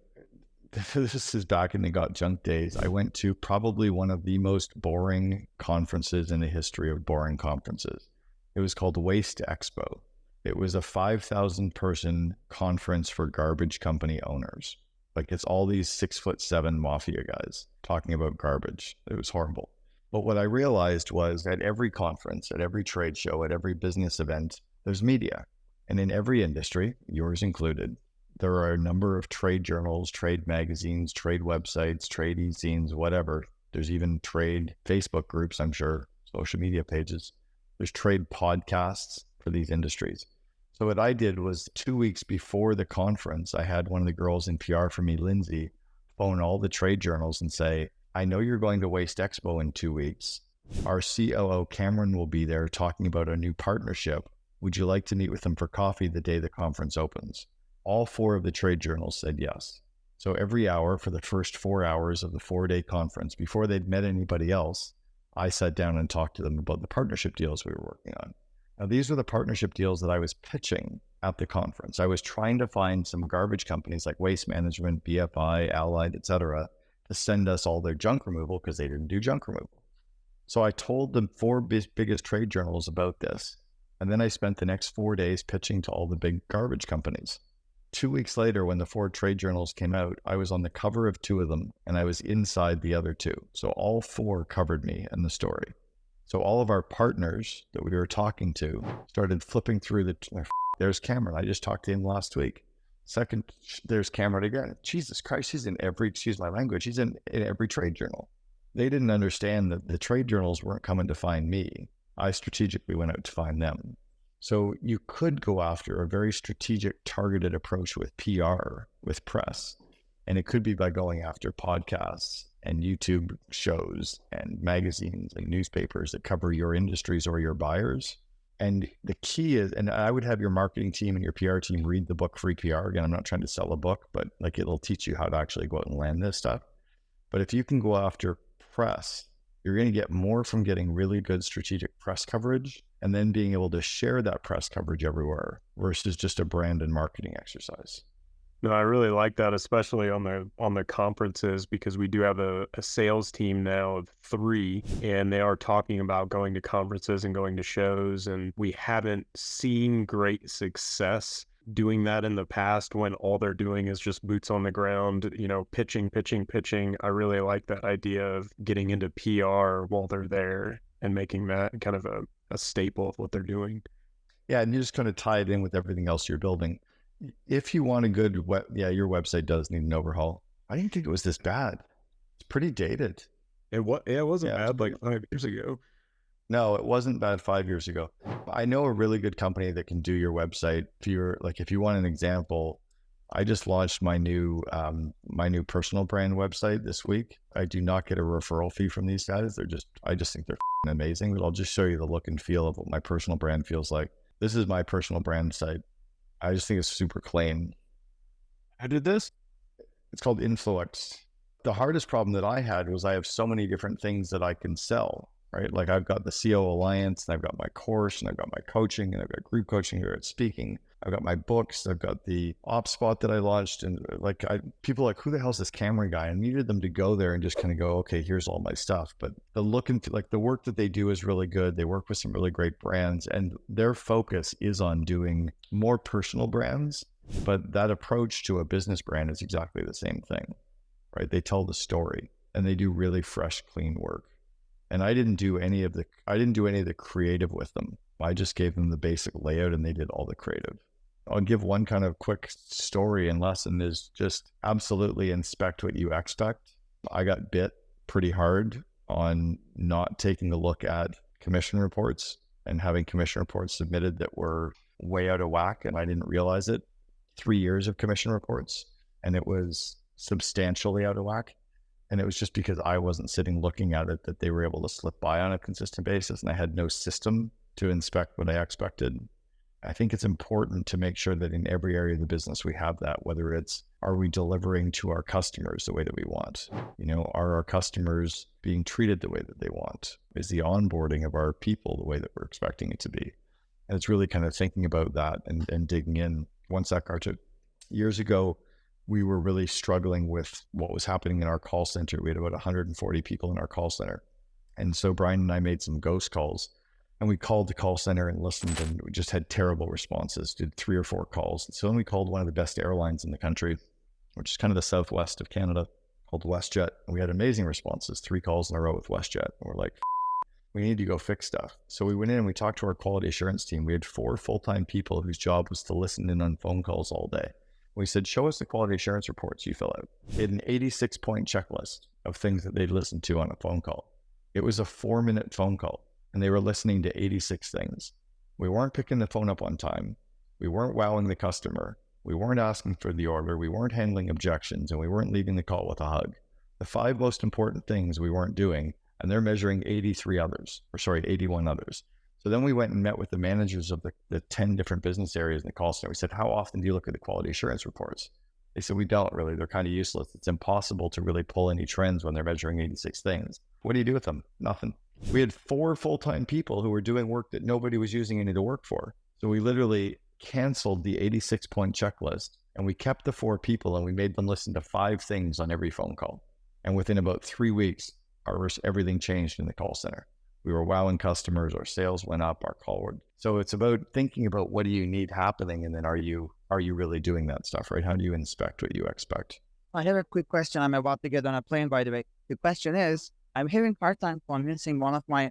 this is back in the Got Junk days. I went to probably one of the most boring conferences in the history of boring conferences. It was called Waste Expo. It was a 5,000 person conference for garbage company owners. Like, it's all these 6'7" mafia guys talking about garbage. It was horrible. But what I realized was at every conference, at every trade show, at every business event, there's media. And in every industry, yours included, there are a number of trade journals, trade magazines, trade websites, trade e-zines, whatever. There's even trade Facebook groups, I'm sure, social media pages. There's trade podcasts for these industries. So what I did was 2 weeks before the conference, I had one of the girls in PR for me, Lindsay, phone all the trade journals and say, I know you're going to Waste Expo in 2 weeks. Our COO, Cameron, will be there talking about a new partnership. Would you like to meet with them for coffee the day the conference opens? All 4 of the trade journals said yes. So every hour for the first 4 hours of the 4-day conference, before they'd met anybody else, I sat down and talked to them about the partnership deals we were working on. Now, these were the partnership deals that I was pitching at the conference. I was trying to find some garbage companies like Waste Management, BFI, Allied, etc., to send us all their junk removal because they didn't do junk removal. So I told the 4 biggest trade journals about this. And then I spent the next 4 days pitching to all the big garbage companies. 2 weeks later, when the 4 trade journals came out, I was on the cover of 2 of them and I was inside the other 2. So all 4 covered me in the story. So all of our partners that we were talking to started flipping through there's Cameron. I just talked to him last week. Second, there's Cameron again. Jesus Christ, he's in every, excuse my language, he's in every trade journal. They didn't understand that the trade journals weren't coming to find me. I strategically went out to find them. So you could go after a very strategic, targeted approach with PR, with press. And it could be by going after podcasts and YouTube shows and magazines and newspapers that cover your industries or your buyers. And the key is, and I would have your marketing team and your PR team read the book Free PR. Again, I'm not trying to sell a book, but like it'll teach you how to actually go out and land this stuff. But if you can go after press, you're going to get more from getting really good strategic press coverage and then being able to share that press coverage everywhere versus just a brand and marketing exercise. No, I really like that, especially on the conferences, because we do have a sales team now of 3, and they are talking about going to conferences and going to shows, and we haven't seen great success doing that in the past when all they're doing is just boots on the ground, pitching. I really like that idea of getting into PR while they're there and making that kind of a staple of what they're doing. Yeah, and you just kind of tie it in with everything else you're building. If you want a good your website does need an overhaul. I didn't think it was this bad. It's pretty dated. It wasn't bad like 5 years ago. No, it wasn't bad 5 years ago. I know a really good company that can do your website. If you want an example, I just launched my new personal brand website this week. I do not get a referral fee from these guys. I just think they're amazing. But I'll just show you the look and feel of what my personal brand feels like. This is my personal brand site. I just think it's super clean. Who did this? It's called Influence. The hardest problem that I had was I have so many different things that I can sell, right? Like I've got the COO Alliance, and I've got my course, and I've got my coaching, and I've got group coaching here at speaking. I've got my books, I've got the ops spot that I launched, and people are like, who the hell's this Cameron guy? I needed them to go there and just kind of go, okay, here's all my stuff. But the look and like the work that they do is really good. They work with some really great brands, and their focus is on doing more personal brands. But that approach to a business brand is exactly the same thing, right? They tell the story and they do really fresh, clean work. And I didn't do any of the creative with them. I just gave them the basic layout and they did all the creative. I'll give one kind of quick story and lesson is just absolutely inspect what you expect. I got bit pretty hard on not taking a look at commission reports and having commission reports submitted that were way out of whack, and I didn't realize it. 3 years of commission reports, and it was substantially out of whack. And it was just because I wasn't sitting looking at it that they were able to slip by on a consistent basis, and I had no system to inspect what I expected. I think it's important to make sure that in every area of the business we have that, whether it's, are we delivering to our customers the way that we want? Are our customers being treated the way that they want? Is the onboarding of our people the way that we're expecting it to be? And it's really kind of thinking about that and digging in. One sec, Archit. Years ago, we were really struggling with what was happening in our call center. We had about 140 people in our call center. And so Brian and I made some ghost calls, and we called the call center and listened, and we just had terrible responses, did 3 or 4 calls. And so then we called one of the best airlines in the country, which is kind of the southwest of Canada, called WestJet. And we had amazing responses, 3 calls in a row with WestJet. And we're like, we need to go fix stuff. So we went in and we talked to our quality assurance team. We had 4 full-time people whose job was to listen in on phone calls all day. We said, show us the quality assurance reports you fill out. They had an 86-point checklist of things that they'd listened to on a phone call. It was a 4-minute phone call, and they were listening to 86 things. We weren't picking the phone up on time. We weren't wowing the customer. We weren't asking for the order. We weren't handling objections, and we weren't leaving the call with a hug. The 5 most important things we weren't doing, and they're measuring 81 others. So then we went and met with the managers of the 10 different business areas in the call center. We said, how often do you look at the quality assurance reports? They said, we don't really. They're kind of useless. It's impossible to really pull any trends when they're measuring 86 things. What do you do with them? Nothing. We had 4 full-time people who were doing work that nobody was using any to work for. So we literally canceled the 86-point checklist, and we kept the 4 people, and we made them listen to 5 things on every phone call. And within about 3 weeks, everything changed in the call center. We were wowing customers, our sales went up, our call word. So it's about thinking about what do you need happening, and then are you really doing that stuff, right? How do you inspect what you expect? I have a quick question. I'm about to get on a plane, by the way. The question is, I'm having a hard time convincing one of my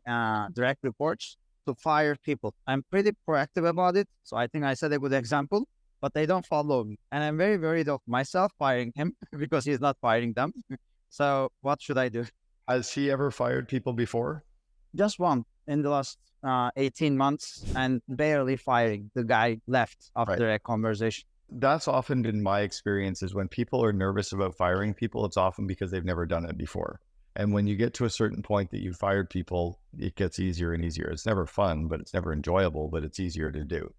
direct reports to fire people. I'm pretty proactive about it, so I think I set a good example, but they don't follow me. And I'm very worried of myself firing him because he's not firing them. So what should I do? Has he ever fired people before? Just one in the last 18 months, and barely firing. The guy left after a conversation. That's often been my experience, is when people are nervous about firing people, it's often because they've never done it before. And when you get to a certain point that you've fired people, it gets easier and easier. It's never fun, but it's never enjoyable, but it's easier to do.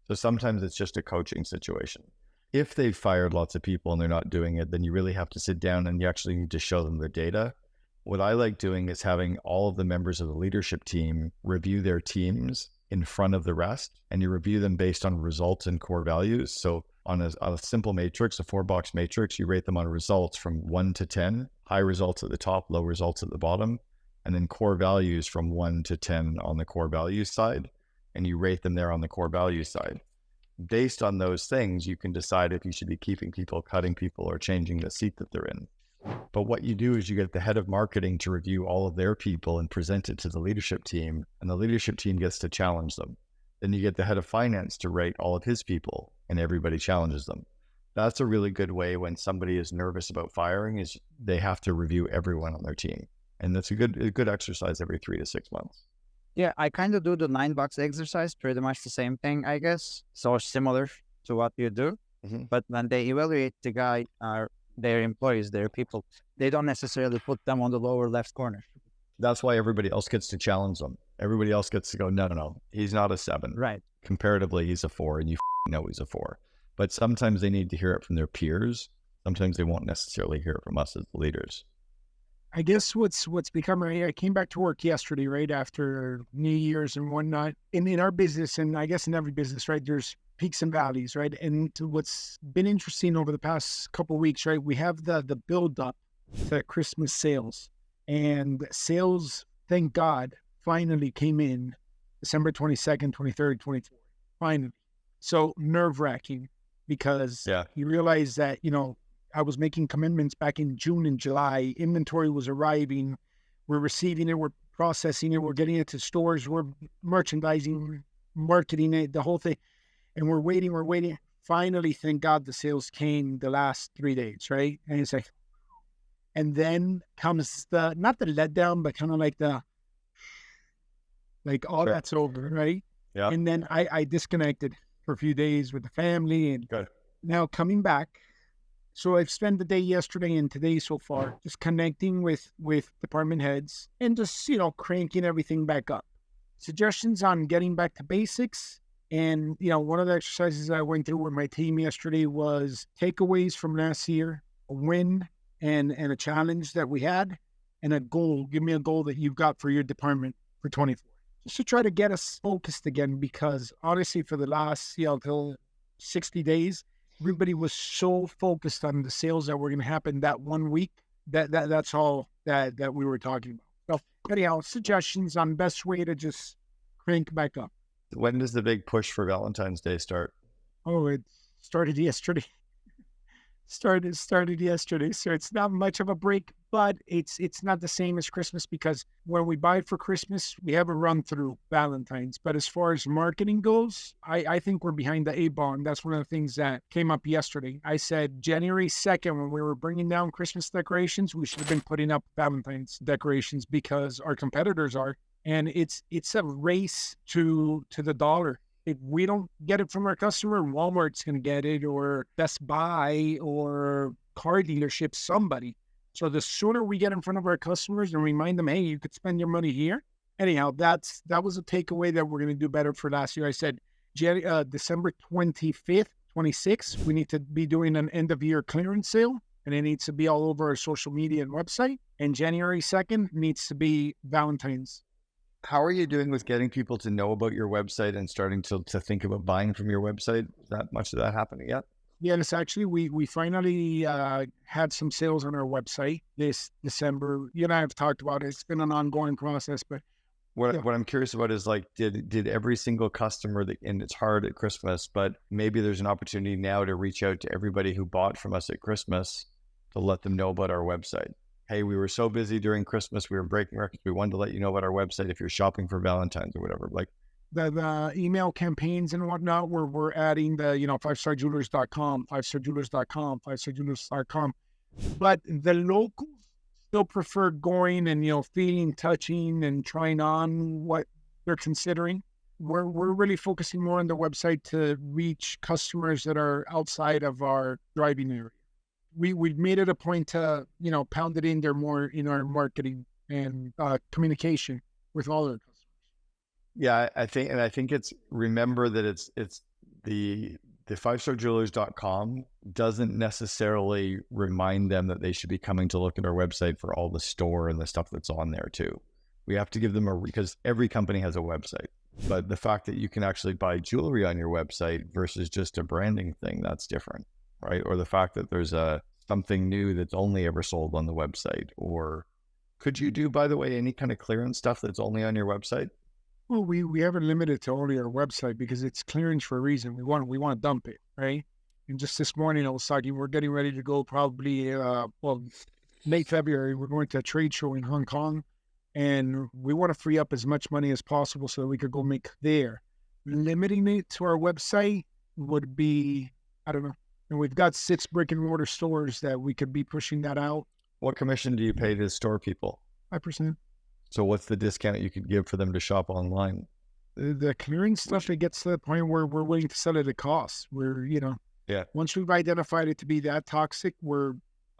So sometimes it's just a coaching situation. If they've fired lots of people and they're not doing it, then you really have to sit down and you actually need to show them the data. What I like doing is having all of the members of the leadership team review their teams in front of the rest, and you review them based on results and core values. So on a simple matrix, a 4-box matrix, you rate them on results from 1 to 10, high results at the top, low results at the bottom, and then core values from 1 to 10 on the core values side, and you rate them there on the core values side. Based on those things, you can decide if you should be keeping people, cutting people, or changing the seat that they're in. But what you do is you get the head of marketing to review all of their people and present it to the leadership team, and the leadership team gets to challenge them. Then you get the head of finance to rate all of his people, and everybody challenges them. That's a really good way when somebody is nervous about firing, is they have to review everyone on their team. And that's a good exercise every 3 to 6 months. Yeah, I kind of do the 9-box exercise, pretty much the same thing, I guess. So similar to what you do. But when they evaluate the guy, their employees, their people, they don't necessarily put them on the lower left corner. That's why everybody else gets to challenge them. Everybody else gets to go, no, he's not a 7. Right. Comparatively, he's a 4, and you know he's a 4. But sometimes they need to hear it from their peers. Sometimes they won't necessarily hear it from us as leaders. I guess what's become, I came back to work yesterday, right after New Year's and whatnot. In our business, and I guess in every business, right, there's peaks and valleys, right? And what's been interesting over the past couple of weeks, right, we have the build up to Christmas sales. And sales, thank God, finally came in December 22nd, 23rd, 24th. Finally. So nerve-wracking because you realize that, I was making commitments back in June and July. Inventory was arriving. We're receiving it. We're processing it. We're getting it to stores. We're merchandising, marketing it, the whole thing. And we're waiting. Finally, thank God the sales came the last 3 days, right? And it's like, and then comes not the letdown, but kind of like all that's over, right? Yeah. And then I disconnected for a few days with the family and now coming back. So I've spent the day yesterday and today so far just connecting with department heads and just, cranking everything back up. Suggestions on getting back to basics. And, one of the exercises I went through with my team yesterday was takeaways from last year, a win and a challenge that we had, and a goal. Give me a goal that you've got for your department for 24. Just to try to get us focused again, because honestly, for the last, till 60 days, everybody was so focused on the sales that were going to happen that 1 week. That's all that we were talking about. So anyhow, suggestions on best way to just crank back up. When does the big push for Valentine's Day start? Oh, it started yesterday. started yesterday. So it's not much of a break, but it's not the same as Christmas because when we buy for Christmas, we have a run through Valentine's. But as far as marketing goes, I think we're behind the 8 ball. And that's one of the things that came up yesterday. I said January 2nd, when we were bringing down Christmas decorations, we should have been putting up Valentine's decorations because our competitors are. And it's a race to the dollar. If we don't get it from our customer, Walmart's going to get it, or Best Buy, or car dealership, somebody. So the sooner we get in front of our customers and remind them, hey, you could spend your money here. Anyhow, that was a takeaway that we're going to do better for last year. I said December 25th, 26th, we need to be doing an end-of-year clearance sale, and it needs to be all over our social media and website. And January 2nd needs to be Valentine's. How are you doing with getting people to know about your website and starting to think about buying from your website? Is that much of that happening yet? Yes, actually, we finally had some sales on our website this December. You and I have talked about it. It's been an ongoing process, but what I'm curious about is did every single customer and it's hard at Christmas, but maybe there's an opportunity now to reach out to everybody who bought from us at Christmas to let them know about our website. Hey, we were so busy during Christmas, we were breaking records. We wanted to let you know about our website if you're shopping for Valentine's or whatever. The email campaigns and whatnot, we're adding the, 5starjewelers.com, 5starjewelers.com, 5starjewelers.com. But the locals still prefer going and, feeling, touching, and trying on what they're considering. We're really focusing more on the website to reach customers that are outside of our driving area. We've made it a point to, pound it in there more in our marketing and communication with all our customers. Yeah, I think it's, remember that it's the 5starjewelers.com doesn't necessarily remind them that they should be coming to look at our website for all the store and the stuff that's on there too. We have to give them because every company has a website, but the fact that you can actually buy jewelry on your website versus just a branding thing, that's different. Right? Or the fact that there's something new that's only ever sold on the website. Or could you do, by the way, any kind of clearance stuff that's only on your website? Well, we haven't limited to only our website because it's clearance for a reason. We want to dump it, right? And just this morning I was talking, we're getting ready to go probably, late February, we're going to a trade show in Hong Kong, and we want to free up as much money as possible so that we could go make there. Limiting it to our website would be, I don't know. And we've got 6 brick and mortar stores that we could be pushing that out. What commission do you pay to store people? 5%. So what's the discount you could give for them to shop online? The clearing stuff, it gets to the point where we're willing to sell it at cost. We're, Yeah. Once we've identified it to be that toxic,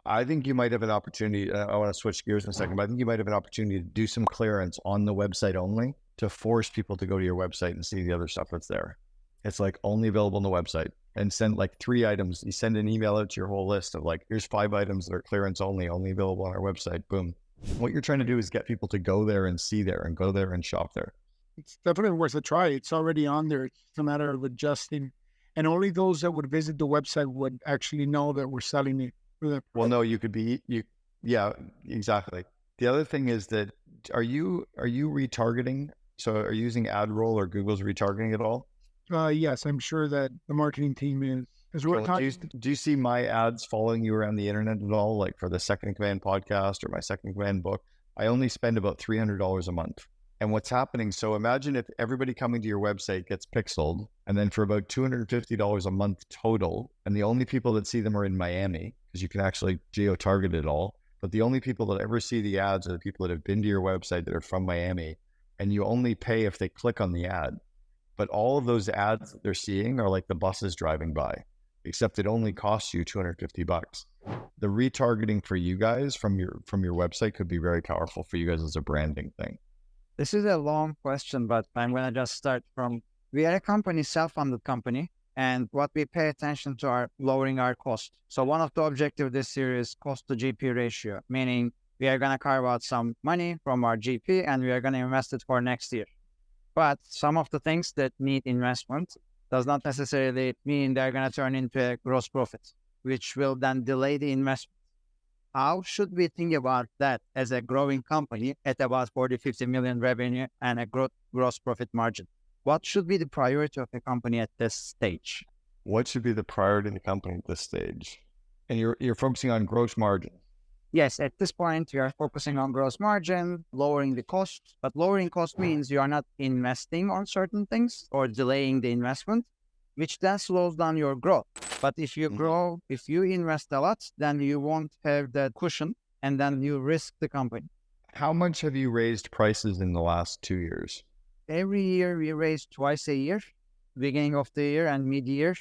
I think you might have an opportunity. I want to switch gears in a second, but I think you might have an opportunity to do some clearance on the website only to force people to go to your website and see the other stuff that's there. It's like only available on the website, and send like 3 items. You send an email out to your whole list of like, here's 5 items that are clearance only available on our website. Boom. What you're trying to do is get people to go there and see there and go there and shop there. it's definitely worth a try. It's already on there. It's a matter of adjusting. And only those that would visit the website would actually know that we're selling it. Well, no, yeah, exactly. The other thing is that, are you retargeting? So are you using AdRoll or Google's retargeting at all? Yes, I'm sure that the marketing team is. As we're So talking, do you see my ads following you around the internet at all? Like for the Second in Command podcast or my Second in Command book, I only spend about $300 a month. And what's happening, so imagine if everybody coming to your website gets pixeled, and then for about $250 a month total, and the only people that see them are in Miami, because you can actually geo-target it all, but the only people that ever see the ads are the people that have been to your website that are from Miami, and you only pay if they click on the ad. But all of those ads that they're seeing are like the buses driving by, except it only costs you $250. The retargeting for you guys from your website could be very powerful for you guys as a branding thing. This is a long question, but I'm going to just start from, we are a company, self-funded company, and what we pay attention to are lowering our cost. So one of the objectives this year is cost to GP ratio, meaning we are going to carve out some money from our GP and we are going to invest it for next year. But some of the things that need investment does not necessarily mean they're going to turn into a gross profit, which will then delay the investment. How should we think about that as a growing company at about 40, 50 million revenue and a gross profit margin? What should be the priority of a company at this stage? What should be the priority in the company at this stage? And you're focusing on gross margin. Yes, at this point, we are focusing on gross margin, lowering the cost. But lowering cost means you are not investing on certain things or delaying the investment, which then slows down your growth. But if you grow, if you invest a lot, then you won't have that cushion and then you risk the company. How much have you raised prices in the last 2 years? Every year we raise twice a year, beginning of the year and mid-year.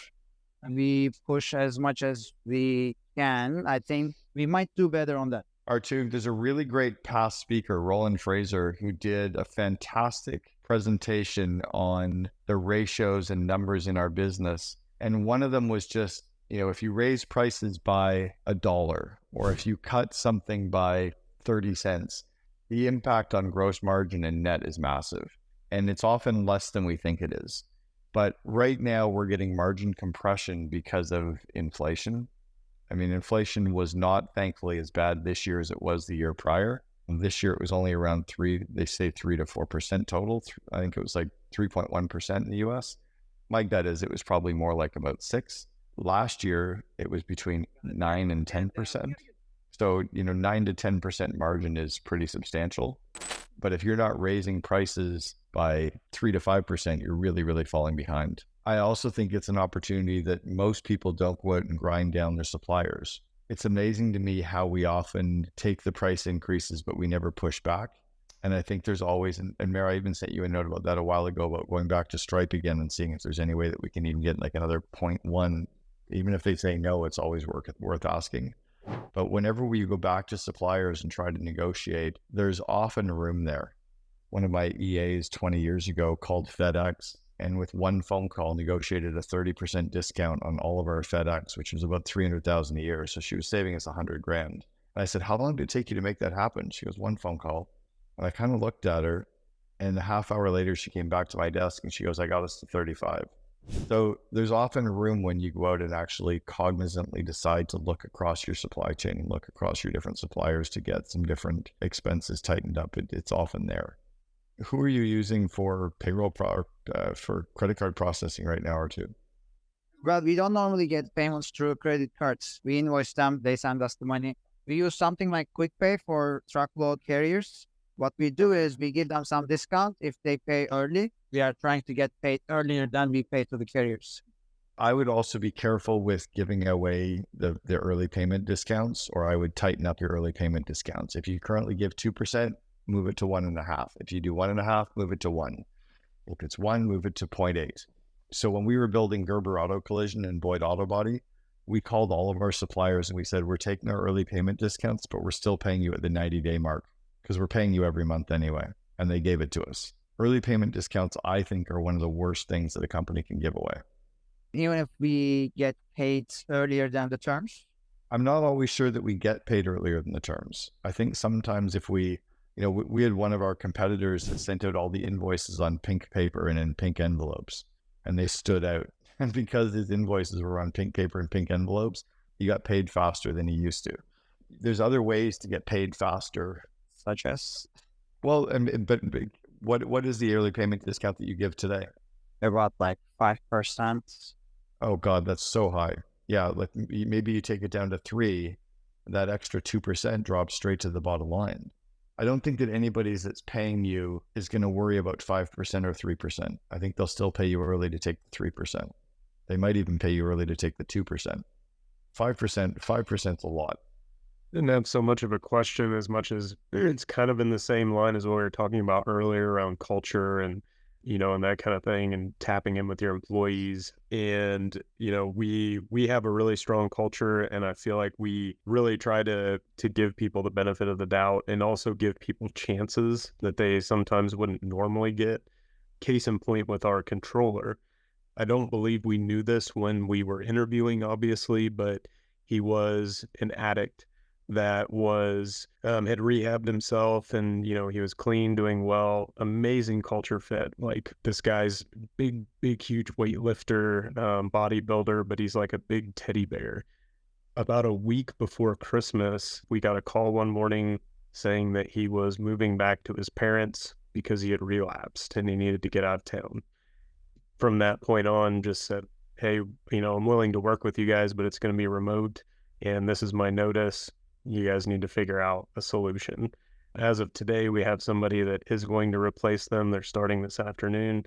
We push as much as we can. I think we might do better on that. R2, there's a really great past speaker, Roland Fraser, who did a fantastic presentation on the ratios and numbers in our business. And one of them was just, if you raise prices by $1 or if you cut something by 30 cents, the impact on gross margin and net is massive. And it's often less than we think it is. But right now we're getting margin compression because of inflation. I mean, inflation was not, thankfully, as bad this year as it was the year prior. And this year it was only around 3 to 4% total. I think it was like 3.1% in the US. My bet is it was probably more like about 6. Last year, it was between 9 and 10%. So, 9 to 10% margin is pretty substantial. But if you're not raising prices by 3 to 5%, you're really, really falling behind. I also think it's an opportunity that most people don't go out and grind down their suppliers. It's amazing to me how we often take the price increases, but we never push back. And I think there's always, and Mary, I even sent you a note about that a while ago, about going back to Stripe again and seeing if there's any way that we can even get like another 0.1. Even if they say no, it's always worth asking. But whenever we go back to suppliers and try to negotiate, there's often room there. One of my EAs 20 years ago called FedEx, and with one phone call negotiated a 30% discount on all of our FedEx, which was about $300,000 a year. So she was saving us $100,000. And I said, how long did it take you to make that happen? She goes, 1 phone call. And I kind of looked at her, and a half hour later, she came back to my desk and she goes, I got us to 35. So there's often room when you go out and actually cognizantly decide to look across your supply chain and look across your different suppliers to get some different expenses tightened up. It's often there. Who are you using for payroll for credit card processing right now, R2? Well, we don't normally get payments through credit cards. We invoice them, they send us the money. We use something like QuickPay for truckload carriers. What we do is we give them some discount if they pay early. We are trying to get paid earlier than we pay to the carriers. I would also be careful with giving away the early payment discounts, or I would tighten up your early payment discounts. If you currently give 2%, move it to 1.5. If you do 1.5, move it to 1. If it's 1, move it to 0.8. So when we were building Gerber Auto Collision and Boyd Auto Body, we called all of our suppliers and we said, we're taking our early payment discounts, but we're still paying you at the 90-day mark because we're paying you every month anyway. And they gave it to us. Early payment discounts, I think, are one of the worst things that a company can give away. Even if we get paid earlier than the terms? I'm not always sure that we get paid earlier than the terms. I think sometimes if we had one of our competitors that sent out all the invoices on pink paper and in pink envelopes, and they stood out. And because his invoices were on pink paper and pink envelopes, he got paid faster than he used to. There's other ways to get paid faster. Such as? Well, but what is the early payment discount that you give today? About like 5%. Oh God, that's so high. Yeah, like maybe you take it down to 3, that extra 2% drops straight to the bottom line. I don't think that anybody that's paying you is going to worry about 5% or 3%. I think they'll still pay you early to take the 3%. They might even pay you early to take the 2%. 5% is a lot. Didn't have so much of a question as much as it's kind of in the same line as what we were talking about earlier around culture and, and that kind of thing, and tapping in with your employees. And, we have a really strong culture, and I feel like we really try to give people the benefit of the doubt and also give people chances that they sometimes wouldn't normally get. Case in point with our controller. I don't believe we knew this when we were interviewing, obviously, but he was an addict that was had rehabbed himself, and he was clean, doing well, amazing culture fit. Like, this guy's big huge weightlifter, bodybuilder, but he's like a big teddy bear. About a week before Christmas, we got a call one morning saying that he was moving back to his parents because he had relapsed and he needed to get out of town. From that point on, just said, hey, I'm willing to work with you guys, but it's going to be remote, and this is my notice. You guys need to figure out a solution. As of today, we have somebody that is going to replace them. They're starting this afternoon.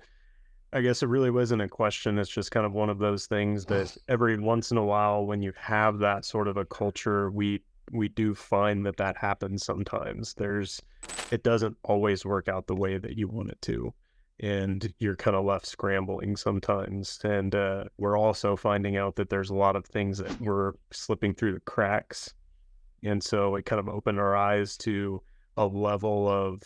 I guess it really wasn't a question. It's just kind of one of those things that every once in a while, when you have that sort of a culture, we do find that happens sometimes. It doesn't always work out the way that you want it to, and you're kind of left scrambling sometimes. And we're also finding out that there's a lot of things that were slipping through the cracks. And so it kind of opened our eyes to a level of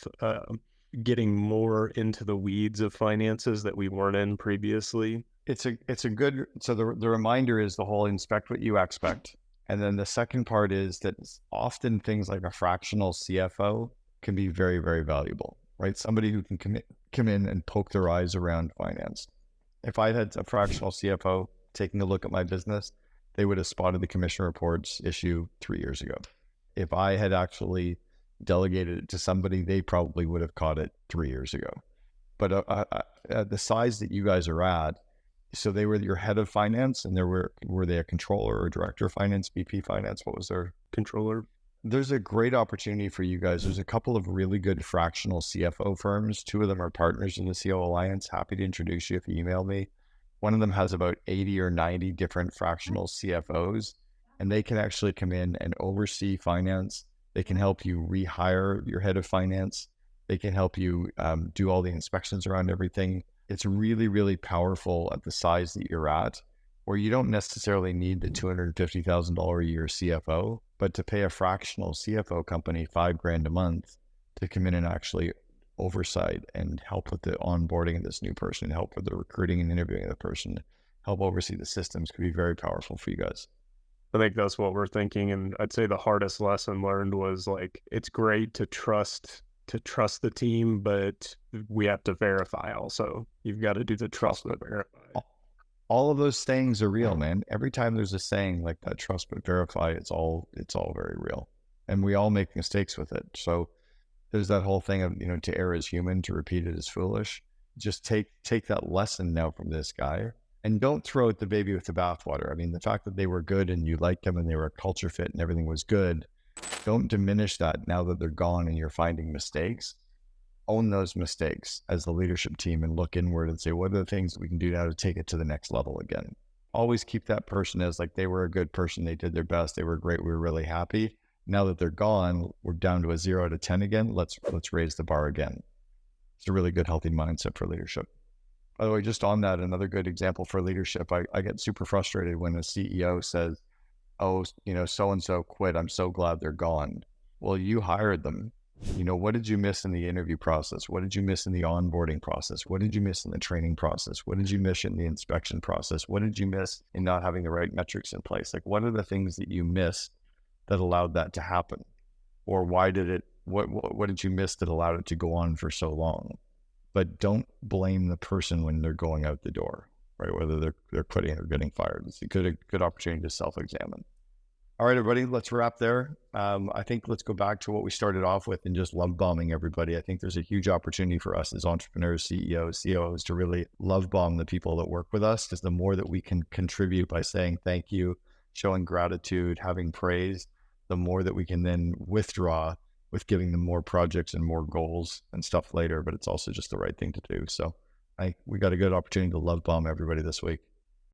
getting more into the weeds of finances that we weren't in previously. It's a good, so the reminder is the whole inspect what you expect. And then the second part is that often things like a fractional CFO can be very, very valuable, right? Somebody who can come in and poke their eyes around finance. If I had a fractional CFO taking a look at my business, they would have spotted the commission reports issue 3 years ago. If I had actually delegated it to somebody, they probably would have caught it 3 years ago. But at the size that you guys are at, so they were your head of finance, and were they a controller or director of finance, VP finance? What was their controller? There's a great opportunity for you guys. There's a couple of really good fractional CFO firms. 2 of them are partners in the COO Alliance. Happy to introduce you if you email me. One of them has about 80 or 90 different fractional CFOs, and they can actually come in and oversee finance. They can help you rehire your head of finance. They can help you do all the inspections around everything. It's really, really powerful at the size that you're at, where you don't necessarily need the $250,000 a year CFO, but to pay a fractional CFO company $5,000 a month to come in and actually oversight and help with the onboarding of this new person, help with the recruiting and interviewing of the person, help oversee the systems could be very powerful for you guys. I think that's what we're thinking. And I'd say the hardest lesson learned was, like, it's great to trust the team, but we have to verify also. You've got to do the trust but verify. All of those things are real, man. Every time there's a saying like that, trust but verify, it's all very real. And we all make mistakes with it. So there's that whole thing of, to err is human, to repeat it is foolish. Just take that lesson now from this guy, and don't throw out the baby with the bathwater. I mean, the fact that they were good and you liked them and they were a culture fit and everything was good, don't diminish that now that they're gone and you're finding mistakes. Own those mistakes as the leadership team and look inward and say, what are the things that we can do now to take it to the next level again? Always keep that person as like, they were a good person. They did their best. They were great. We were really happy. Now that they're gone, we're down to a 0 to 10 again. Let's raise the bar again. It's a really good, healthy mindset for leadership. By the way, just on that, another good example for leadership, I get super frustrated when a CEO says, oh, so-and-so quit. I'm so glad they're gone. Well, you hired them. What did you miss in the interview process? What did you miss in the onboarding process? What did you miss in the training process? What did you miss in the inspection process? What did you miss in not having the right metrics in place? Like, what are the things that you missed that allowed that to happen? Or why did it, what did you miss that allowed it to go on for so long? But don't blame the person when they're going out the door, right? Whether they're quitting or getting fired. It's a good opportunity to self-examine. All right, everybody, let's wrap there. I think let's go back to what we started off with and just love bombing everybody. I think there's a huge opportunity for us as entrepreneurs, CEOs, COOs to really love bomb the people that work with us, because the more that we can contribute by saying thank you, showing gratitude, having praise, the more that we can then withdraw with giving them more projects and more goals and stuff later. But it's also just the right thing to do. So we got a good opportunity to love bomb everybody this week.